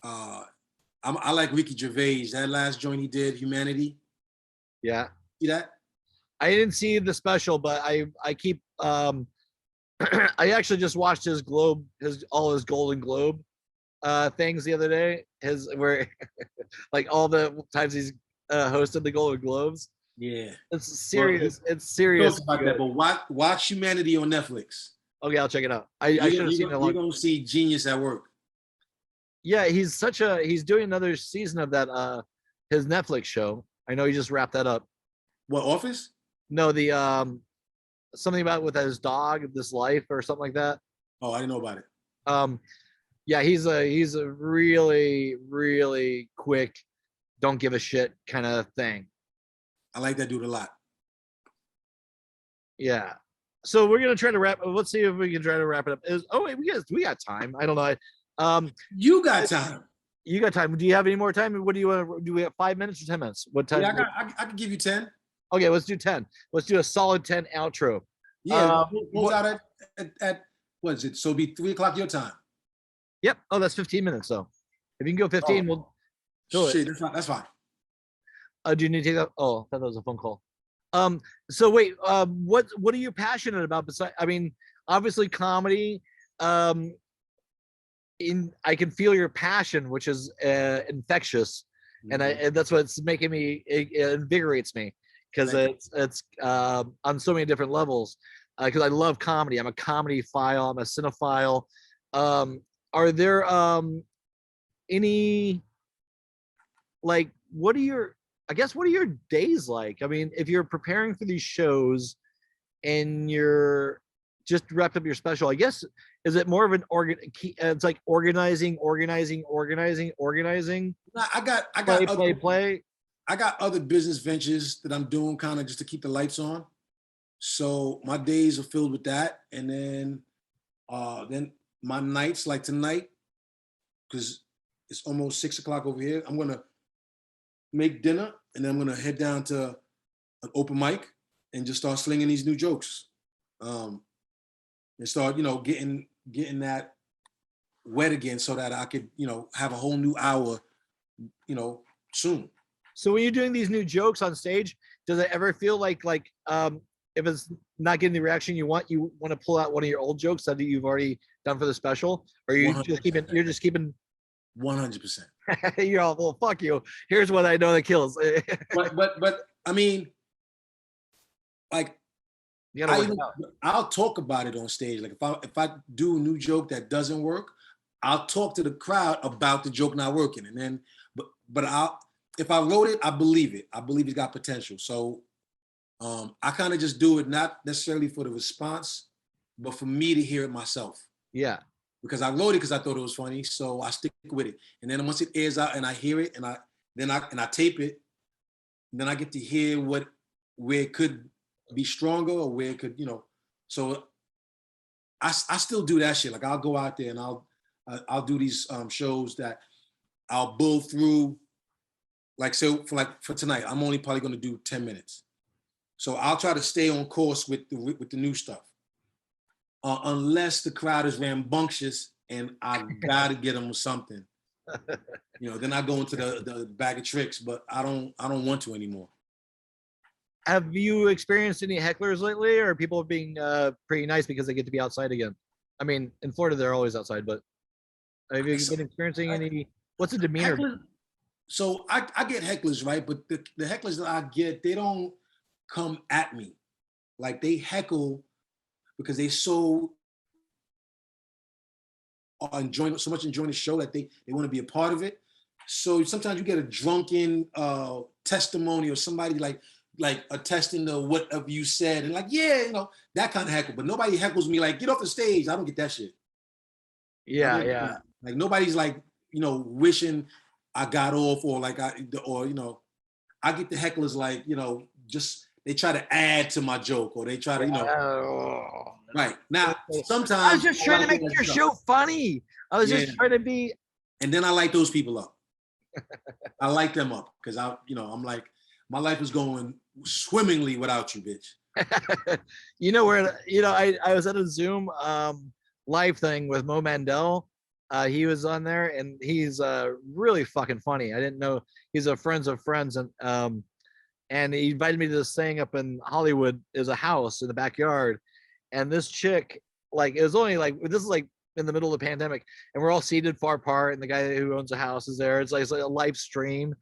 I like Ricky Gervais. That last joint he did, Humanity. Yeah. See that? I didn't see the special, but I keep I actually just watched his all his Golden Globe things the other day. His where like all the times he's hosted the Golden Globes. Yeah. It's serious. It's serious. Talk about that, but watch Humanity on Netflix. Okay, I'll check it out. I should have seen it. You're gonna see genius at work. Yeah, he's doing another season of that his Netflix show. I know he just wrapped that up. What, Office? No, the something about with his dog, This Life or something like that. Oh, I didn't know about it. Yeah, he's a really, really quick, don't give a shit kind of thing. I like that dude a lot. Yeah. So we're gonna try to wrap. Let's see if we can try to wrap it up. Wait, we got time. I don't know. You got time. You got time. Do you have any more time? What do you want? Do we have 5 minutes or 10 minutes? What time? Yeah, I can give you 10. Okay, let's do 10. Let's do a solid 10 outro. Yeah, we'll out at what is it? So it'll be 3:00 your time. Yep. Oh, that's 15 minutes though. If you can go 15, we'll do Shit, it. that's fine. Do you need to take that? Oh, I thought that was a phone call. So wait, what are you passionate about besides, I mean, obviously comedy. I can feel your passion, which is infectious, and that's what's making me, it invigorates me, because it's on so many different levels, because I love comedy. I'm a comedy file. I'm a cinephile. Are there any, like, what are your days like? I mean, if you're preparing for these shows and you're just wrapped up your special, I guess, is it more of an it's like organizing? I got play. I got other business ventures that I'm doing kind of just to keep the lights on. So my days are filled with that. And then my nights, like tonight, because it's almost 6:00 over here, I'm gonna make dinner and then I'm gonna head down to an open mic and just start slinging these new jokes. And start, getting that wet again so that I could, have a whole new hour, soon. So when you're doing these new jokes on stage, does it ever feel like if it's not getting the reaction you want to pull out one of your old jokes that you've already done for the special? Or you're just keeping 100%. You're all, well, fuck you. Here's what I know that kills. but I mean, like, I'll talk about it on stage. Like if I do a new joke that doesn't work, I'll talk to the crowd about the joke not working. And then, but if I wrote it, I believe it. I believe it's got potential. So I kind of just do it, not necessarily for the response, but for me to hear it myself. Yeah. Because I wrote it because I thought it was funny, so I stick with it. And then once it airs out and I hear it, and I tape it, then I get to hear where it could be stronger or where it could, So I still do that shit. Like I'll go out there and I'll do these shows that I'll bull through. Like so for tonight, I'm only probably going to do 10 minutes. So I'll try to stay on course with the new stuff. Unless the crowd is rambunctious and I gotta get them with something, then I go into the bag of tricks. But I don't want to anymore. Have you experienced any hecklers lately, or people being pretty nice because they get to be outside again? I mean, in Florida they're always outside, but have you been experiencing any? What's the demeanor? So I get hecklers, right? But the hecklers that I get, they don't come at me. Like they heckle because they so enjoying the show that they want to be a part of it. So sometimes you get a drunken testimony or somebody like attesting to whatever you said and like, yeah, that kind of heckle. But nobody heckles me like, get off the stage. I don't get that shit. Yeah. Like nobody's like, wishing I got off or like I get the hecklers like, just they try to add to my joke or they try to, right. Now, sometimes I was just trying to make your show funny. I was just trying to be. And then I light those people up. I light them up because I'm like, my life is going swimmingly without you, bitch. I was at a Zoom live thing with Mo Mandel, He was on there, and he's really fucking funny. I didn't know he's a friends of friends, and he invited me to this thing up in Hollywood. There's a house in the backyard, and this chick, like, it was only like, this is like in the middle of the pandemic, and we're all seated far apart, and the guy who owns the house is there. It's like a live stream,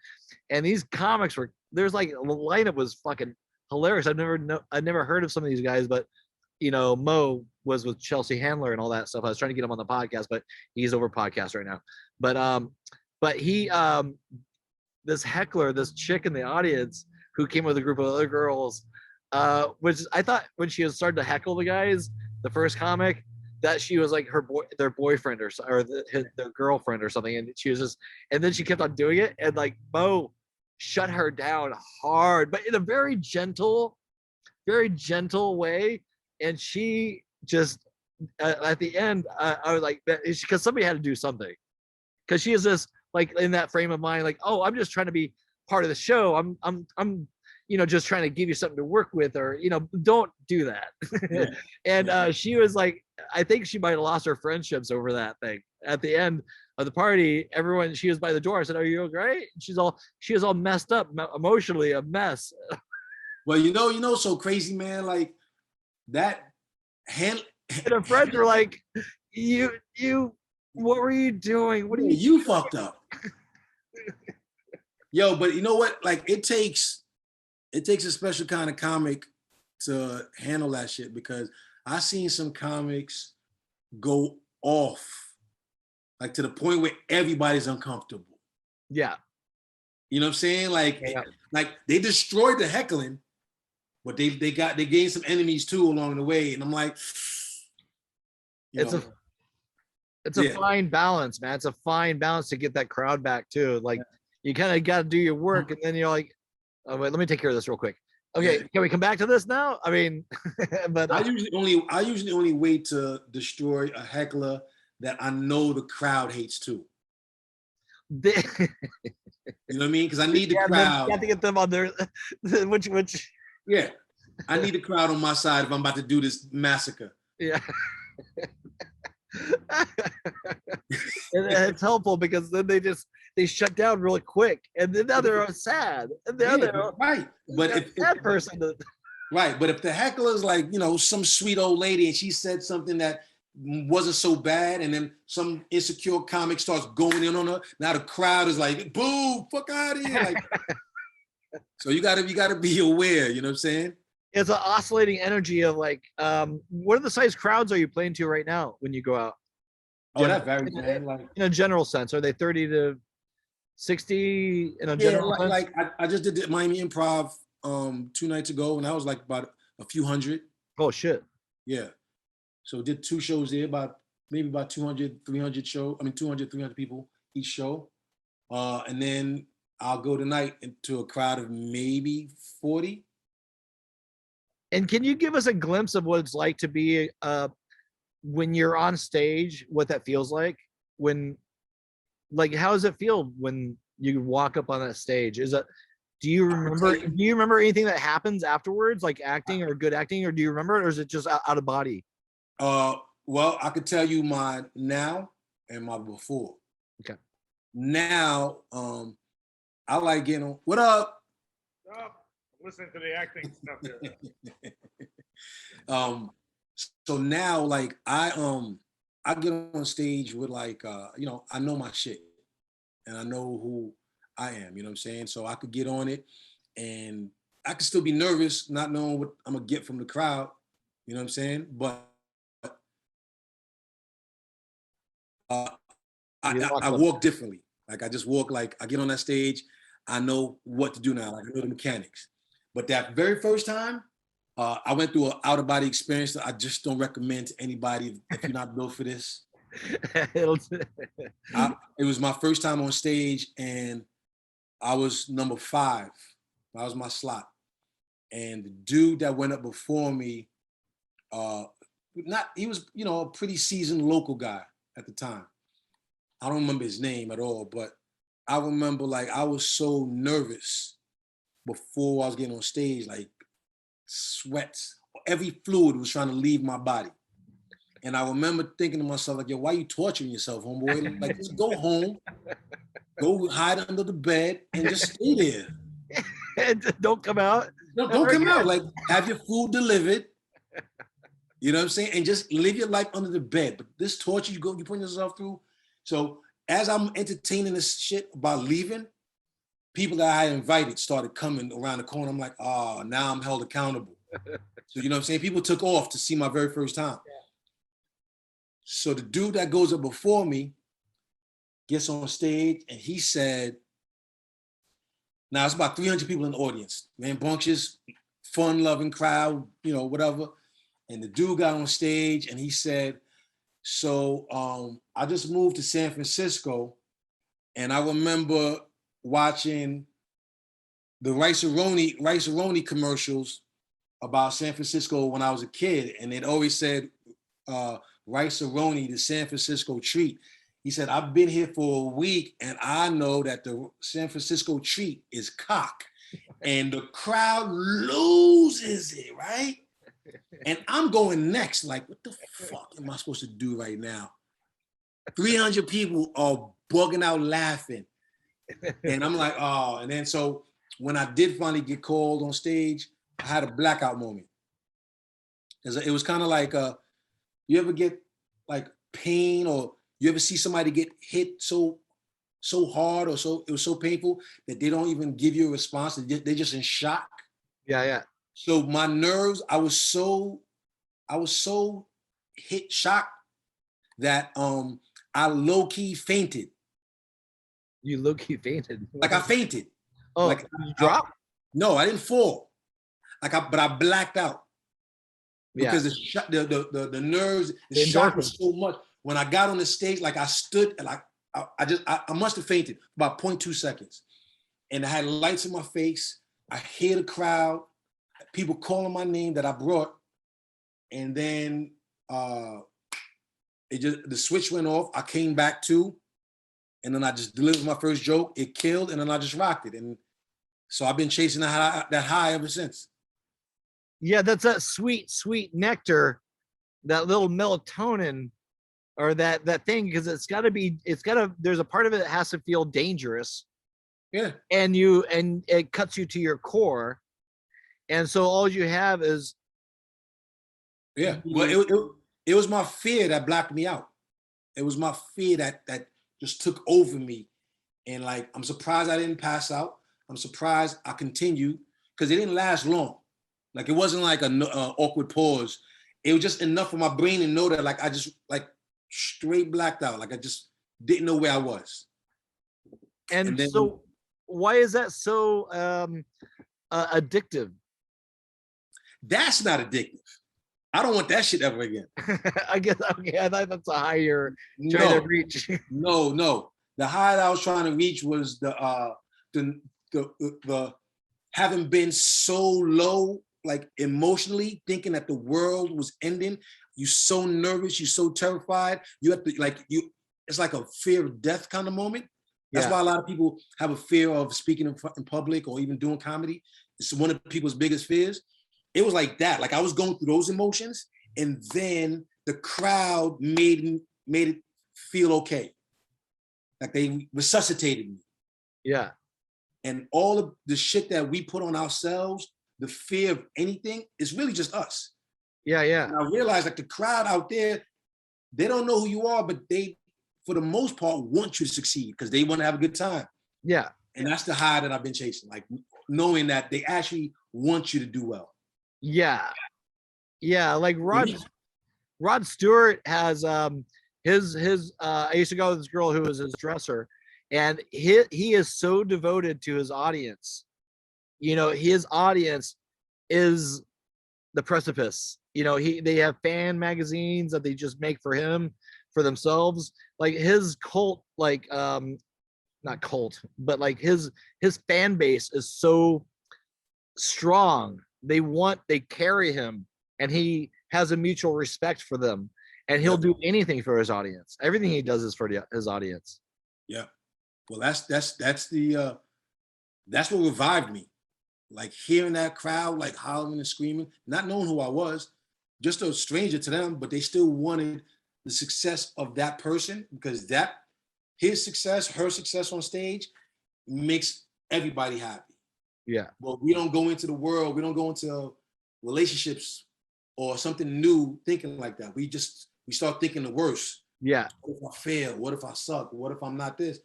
and these comics were there's like the lineup was fucking hilarious. I'd never heard of some of these guys, but Mo was with Chelsea Handler and all that stuff. I was trying to get him on the podcast, but he's over podcast right now. But he this heckler, this chick in the audience who came with a group of other girls, which I thought when she was starting to heckle the guys, the first comic, that she was like their boyfriend or their girlfriend or something, and she was just, and then she kept on doing it, and like Mo shut her down hard, but in a very gentle way, and she just at the end, I was like, because somebody had to do something, because she is this like in that frame of mind, like, oh, I'm just trying to be part of the show. I'm just trying to give you something to work with, or don't do that. Yeah. And she was like, I think she might have lost her friendships over that thing. At the end of the party, she was by the door. I said, "Are you okay?" She was all messed up emotionally, a mess. Well, so crazy, man. Like that. And her friends were like, "You, what were you doing? What are you fucked up?" Yo, but you know what? Like it takes a special kind of comic to handle that shit, because I seen some comics go off, like to the point where everybody's uncomfortable. Yeah. You know what I'm saying? Like they destroyed the heckling, but they gained some enemies too along the way. And I'm like, it's a fine balance, man. It's a fine balance to get that crowd back too. Like you kind of got to do your work, and then you're like, oh wait, let me take care of this real quick. Okay, can we come back to this now? I mean, but I usually only wait to destroy a heckler that I know the crowd hates too. You know what I mean? Because I need the crowd. You have to get them on their which. Yeah, I need the crowd on my side if I'm about to do this massacre. Yeah. And it's helpful because then they shut down really quick, and then now they're sad, and they're right. But if that person, right? But if the heckler is like some sweet old lady, and she said something that wasn't so bad, and then some insecure comic starts going in on her, now the crowd is like, "Boo! Fuck out of here!" Like, so you gotta be aware. You know what I'm saying? It's an oscillating energy of like, what are the size crowds are you playing to right now when you go out? Oh, that varies, man. Like in a general sense, are they 30 to 60 in a general sense? Like I just did the Miami Improv 2 nights ago, and that was like about a few hundred. Oh shit. Yeah. So did 2 shows there, maybe about 200, 300 200, 300 people each show. And then I'll go tonight into a crowd of maybe 40. And can you give us a glimpse of what it's like to be when you're on stage, what that feels like? How does it feel when you walk up on that stage? Do you remember anything that happens afterwards, like acting or good acting, or do you remember it, or is it just out of body? Well, I could tell you my now and my before. Okay. Now, I like getting on. What up? Oh, listen to the acting stuff here. So now, like I get on stage with like I know my shit, and I know who I am. You know what I'm saying? So I could get on it, and I could still be nervous, not knowing what I'm gonna get from the crowd. You know what I'm saying? But I walk differently. Like I just walk like I get on that stage. I know what to do now. Like I know the mechanics. But that very first time, I went through an out-of-body experience that I just don't recommend to anybody if you're not built for this. It was my first time on stage, and I was number 5. That was my slot. And the dude that went up before me, he was, a pretty seasoned local guy at the time. I don't remember his name at all, but I remember like I was so nervous before I was getting on stage, like sweats, every fluid was trying to leave my body. And I remember thinking to myself, like, yo, why you torturing yourself, homeboy? Like, just go home, go hide under the bed, and just stay there. And don't come out. No, don't come out. Like, have your food delivered. You know what I'm saying? And just live your life under the bed. But this torture you put yourself through. So as I'm entertaining this shit about leaving, people that I had invited started coming around the corner. I'm like, oh, now I'm held accountable. So you know what I'm saying? People took off to see my very first time. Yeah. So the dude that goes up before me gets on stage and he said, now it's about 300 people in the audience, rambunctious, fun-loving crowd, you know, whatever. And the dude got on stage and he said, so I just moved to San Francisco and I remember watching the Rice-A-Roni commercials about San Francisco when I was a kid. And it always said, Rice-A-Roni, the San Francisco treat. He said, I've been here for a week and I know that the San Francisco treat is cock. And the crowd loses it, right? And I'm going next, like, what the fuck am I supposed to do right now? 300 people are bugging out laughing. And I'm like, oh, and then so when I did finally get called on stage, I had a blackout moment. Because it was kind of like, you ever get like pain or you ever see somebody get hit so hard or it was so painful that they don't even give you a response, they're just in shock? Yeah. So my nerves, I was so shocked that I low-key fainted. You low-key fainted? Like I fainted. Oh, like you dropped? No, I didn't fall. But I blacked out. Because the nerves, the shock was so much. When I got on the stage, like I stood and I must have fainted about 0.2 seconds. And I had lights in my face. I hear the crowd, people calling my name that I brought. And then the switch went off. I came back to, and then I just delivered my first joke. It killed, and then I just rocked it. And so I've been chasing that high ever since. Yeah, that's that sweet, sweet nectar, that little melatonin, or that thing, because there's a part of it that has to feel dangerous. Yeah. And it cuts you to your core. And so all you have is. Yeah. Well, it was my fear that blacked me out. It was my fear that just took over me. And like, I'm surprised I didn't pass out. I'm surprised I continued because it didn't last long. Like, it wasn't like an awkward pause. It was just enough for my brain to know that like, I just like straight blacked out. Like I just didn't know where I was. And then, so why is that so addictive? That's not addictive. I don't want that shit ever again. I guess, okay, I thought that's a high you're trying to reach. No. The high that I was trying to reach was the having been so low, like emotionally, thinking that the world was ending. You're so nervous, you're so terrified. You have to it's like a fear of death kind of moment. That's why a lot of people have a fear of speaking in public or even doing comedy. It's one of people's biggest fears. It was like that. Like I was going through those emotions, and then the crowd made it feel okay. Like they resuscitated me. Yeah. And all of the shit that we put on ourselves, the fear of anything, is really just us. Yeah. And I realized like the crowd out there, they don't know who you are, but they, for the most part, want you to succeed because they want to have a good time. Yeah. And that's the high that I've been chasing, like knowing that they actually want you to do well. Yeah. Like Rod Stewart has his I used to go with this girl who was his dresser, and he is so devoted to his audience. You know, his audience is the precipice. You know, they have fan magazines that they just make for him, for themselves. Like his cult, like not cult, but like his fan base is so strong. They carry him, and he has a mutual respect for them, and he'll do anything for his audience. Everything he does is for his audience. Yeah. Well, that's what revived me. Like hearing that crowd, like hollering and screaming, not knowing who I was, just a stranger to them, but they still wanted the success of that person because his success, her success on stage makes everybody happy. Yeah. Well, we don't go into the world, we don't go into relationships or something new thinking like that. We start thinking the worst. Yeah. What if I fail? What if I suck? What if I'm not this?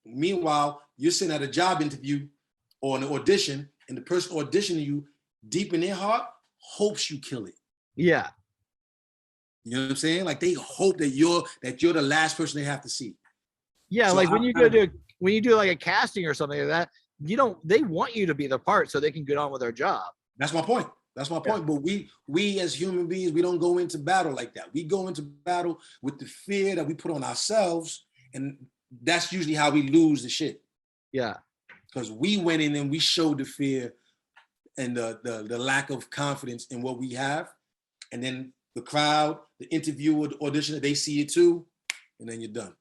Meanwhile, you're sitting at a job interview or an audition, and the person auditioning you deep in their heart hopes you kill it. Yeah. You know what I'm saying? Like they hope that you're the last person they have to see. Yeah, So like when you do like a casting or something like that, they want you to be the part so they can get on with their job. That's my point. That's my point. But we as human beings, we don't go into battle like that. We go into battle with the fear that we put on ourselves, and that's usually how we lose the shit. Yeah. Because we went in and we showed the fear and the lack of confidence in what we have. And then the crowd, the interviewer, the auditioner, they see it too, and then you're done.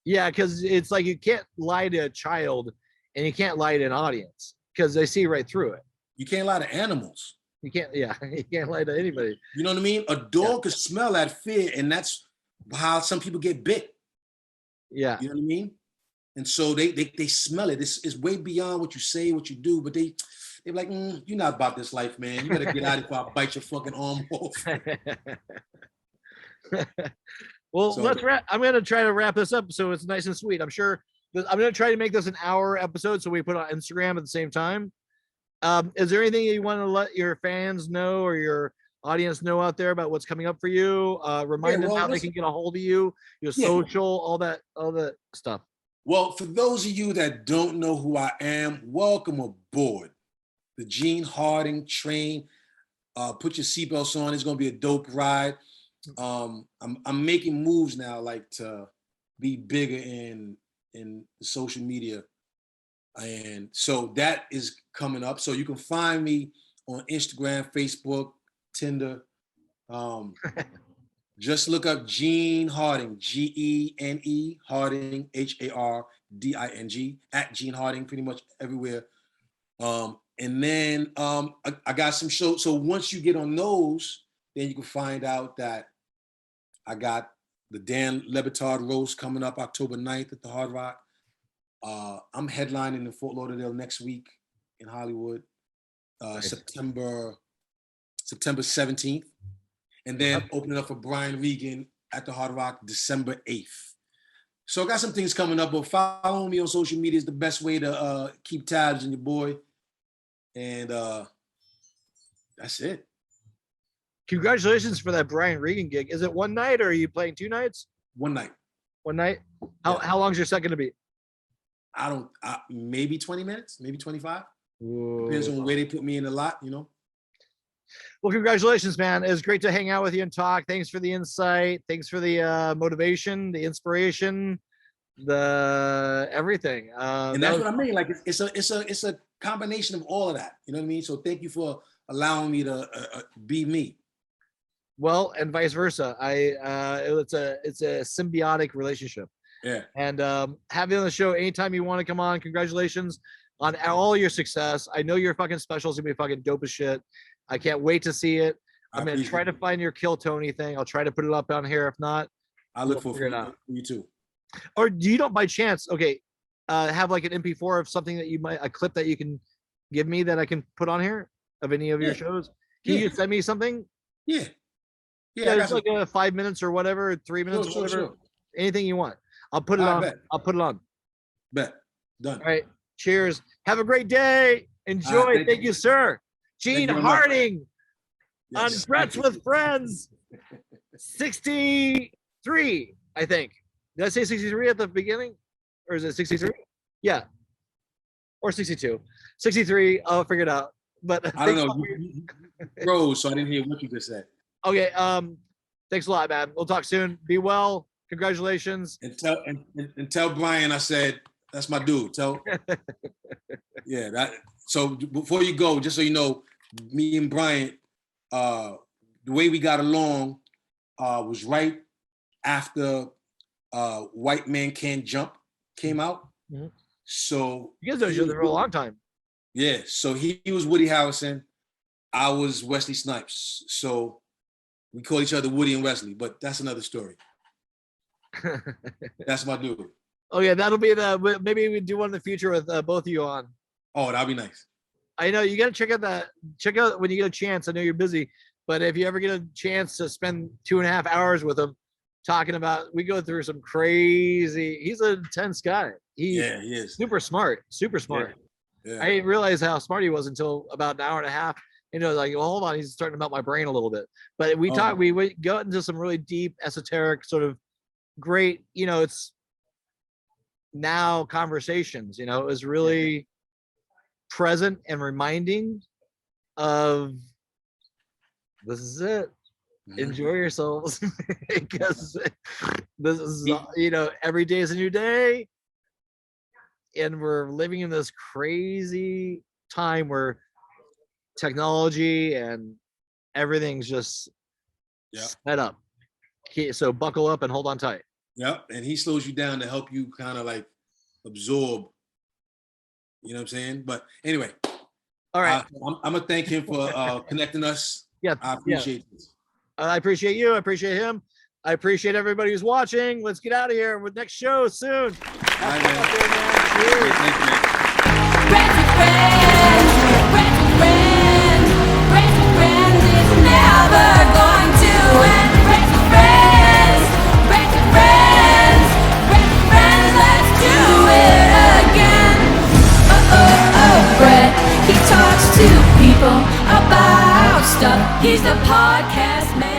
Yeah, because it's like you can't lie to a child and you can't lie to an audience because they see right through it. You can't lie to animals. You can't lie to anybody. You know what I mean? A dog could smell that fear, and that's how some people get bit. Yeah. You know what I mean? And so they smell it. It's way beyond what you say, what you do, but they're like, you're not about this life, man. You better get out of here before I bite your fucking arm off. Well, let's wrap. I'm going to try to wrap this up so it's nice and sweet. I'm sure I'm going to try to make this an hour episode so we put it on Instagram at the same time. Is there anything you want to let your fans know or your audience know out there about what's coming up for you? Remind them how they can get a hold of you, your social, all that stuff. Well, for those of you that don't know who I am, welcome aboard the Gene Harding train. Put your seatbelts on. It's going to be a dope ride. I'm making moves now, like to be bigger in social media, and so that is coming up. So you can find me on Instagram, Facebook, Tinder. Just look up Gene Harding, Gene Harding, HARDING at Gene Harding, pretty much everywhere. And then I got some shows. So once you get on those, then you can find out that I got the Dan Le Batard roast coming up October 9th at the Hard Rock. I'm headlining in Fort Lauderdale next week in Hollywood, September 17th. And then opening up for Brian Regan at the Hard Rock December 8th. So I got some things coming up, but follow me on social media is the best way to keep tabs on your boy. And that's it. Congratulations for that Brian Regan gig. Is it one night or are you playing 2 nights? One night. One night? How long is your set going to be? Maybe 20 minutes, maybe 25. Whoa. Depends on where they put me in the lot, you know. Well, congratulations, man. It was great to hang out with you and talk. Thanks for the insight. Thanks for the motivation, the inspiration, the everything. And that's what I mean. Like it's a combination of all of that. You know what I mean? So thank you for allowing me to be me. Well, and vice versa. It's a symbiotic relationship. Yeah. And have you on the show anytime you want to come on. Congratulations on all your success. I know your fucking special is gonna be fucking dope as shit. I can't wait to see it. I'm gonna try to find your Kill Tony thing. I'll try to put it up on here. If not, I'll look for you too. Or do you don't by chance, have like an MP4 of something that a clip that you can give me that I can put on here of any of your shows? Can you send me something? Yeah. Yeah, it's like 5 minutes or whatever, 3 minutes, or whatever. Sure. Anything you want. I'll put it on. Bet. I'll put it on. Bet. Done. All right. Cheers. Have a great day. Enjoy. Thank you, sir. Gene Harding on Threats with Friends. 63, I think. Did I say 63 at the beginning? Or is it 63? Yeah. Or 62. 63. I'll figure it out. But I don't know. Bro, so I didn't hear what you just said. Okay. Thanks a lot, man. We'll talk soon. Be well. Congratulations. And tell Brian I said that's my dude. Tell so before you go, just so you know, me and Brian, the way we got along was right after White Man Can't Jump came out. Mm-hmm. So you guys know each other for a long time. Yeah. So he was Woody Harrelson. I was Wesley Snipes. So We call each other Woody and Wesley, but that's another story. That's my dude. Oh yeah, that'll be maybe we do one in the future with both of you on. Oh, that'll be nice. I know you got to check out when you get a chance. I know you're busy, but if you ever get a chance to spend 2.5 hours with him talking about, we go through some crazy. He's an intense guy. He is super smart. Yeah. I didn't realize how smart he was until about an hour and a half. Like, well, hold on, he's starting to melt my brain a little bit. But we got into some really deep, esoteric, sort of great, it's now conversations. It was really present and reminding of this is it. Enjoy yourselves because this is every day is a new day, and we're living in this crazy time where technology and everything's just sped up. So buckle up and hold on tight. Yep, and he slows you down to help you kind of like absorb. You know what I'm saying? But anyway, all right. I'm gonna thank him for connecting us. Yeah, I appreciate this. I appreciate you. I appreciate him. I appreciate everybody who's watching. Let's get out of here with next show soon. Bye, man. Cheers. Thank you, man. Friends with friends, friends with friends, friends with friends is never going to end. Friends with friends, friends with friends, friends with friends, let's do it again. Brett, he talks to people about stuff. He's the podcast man.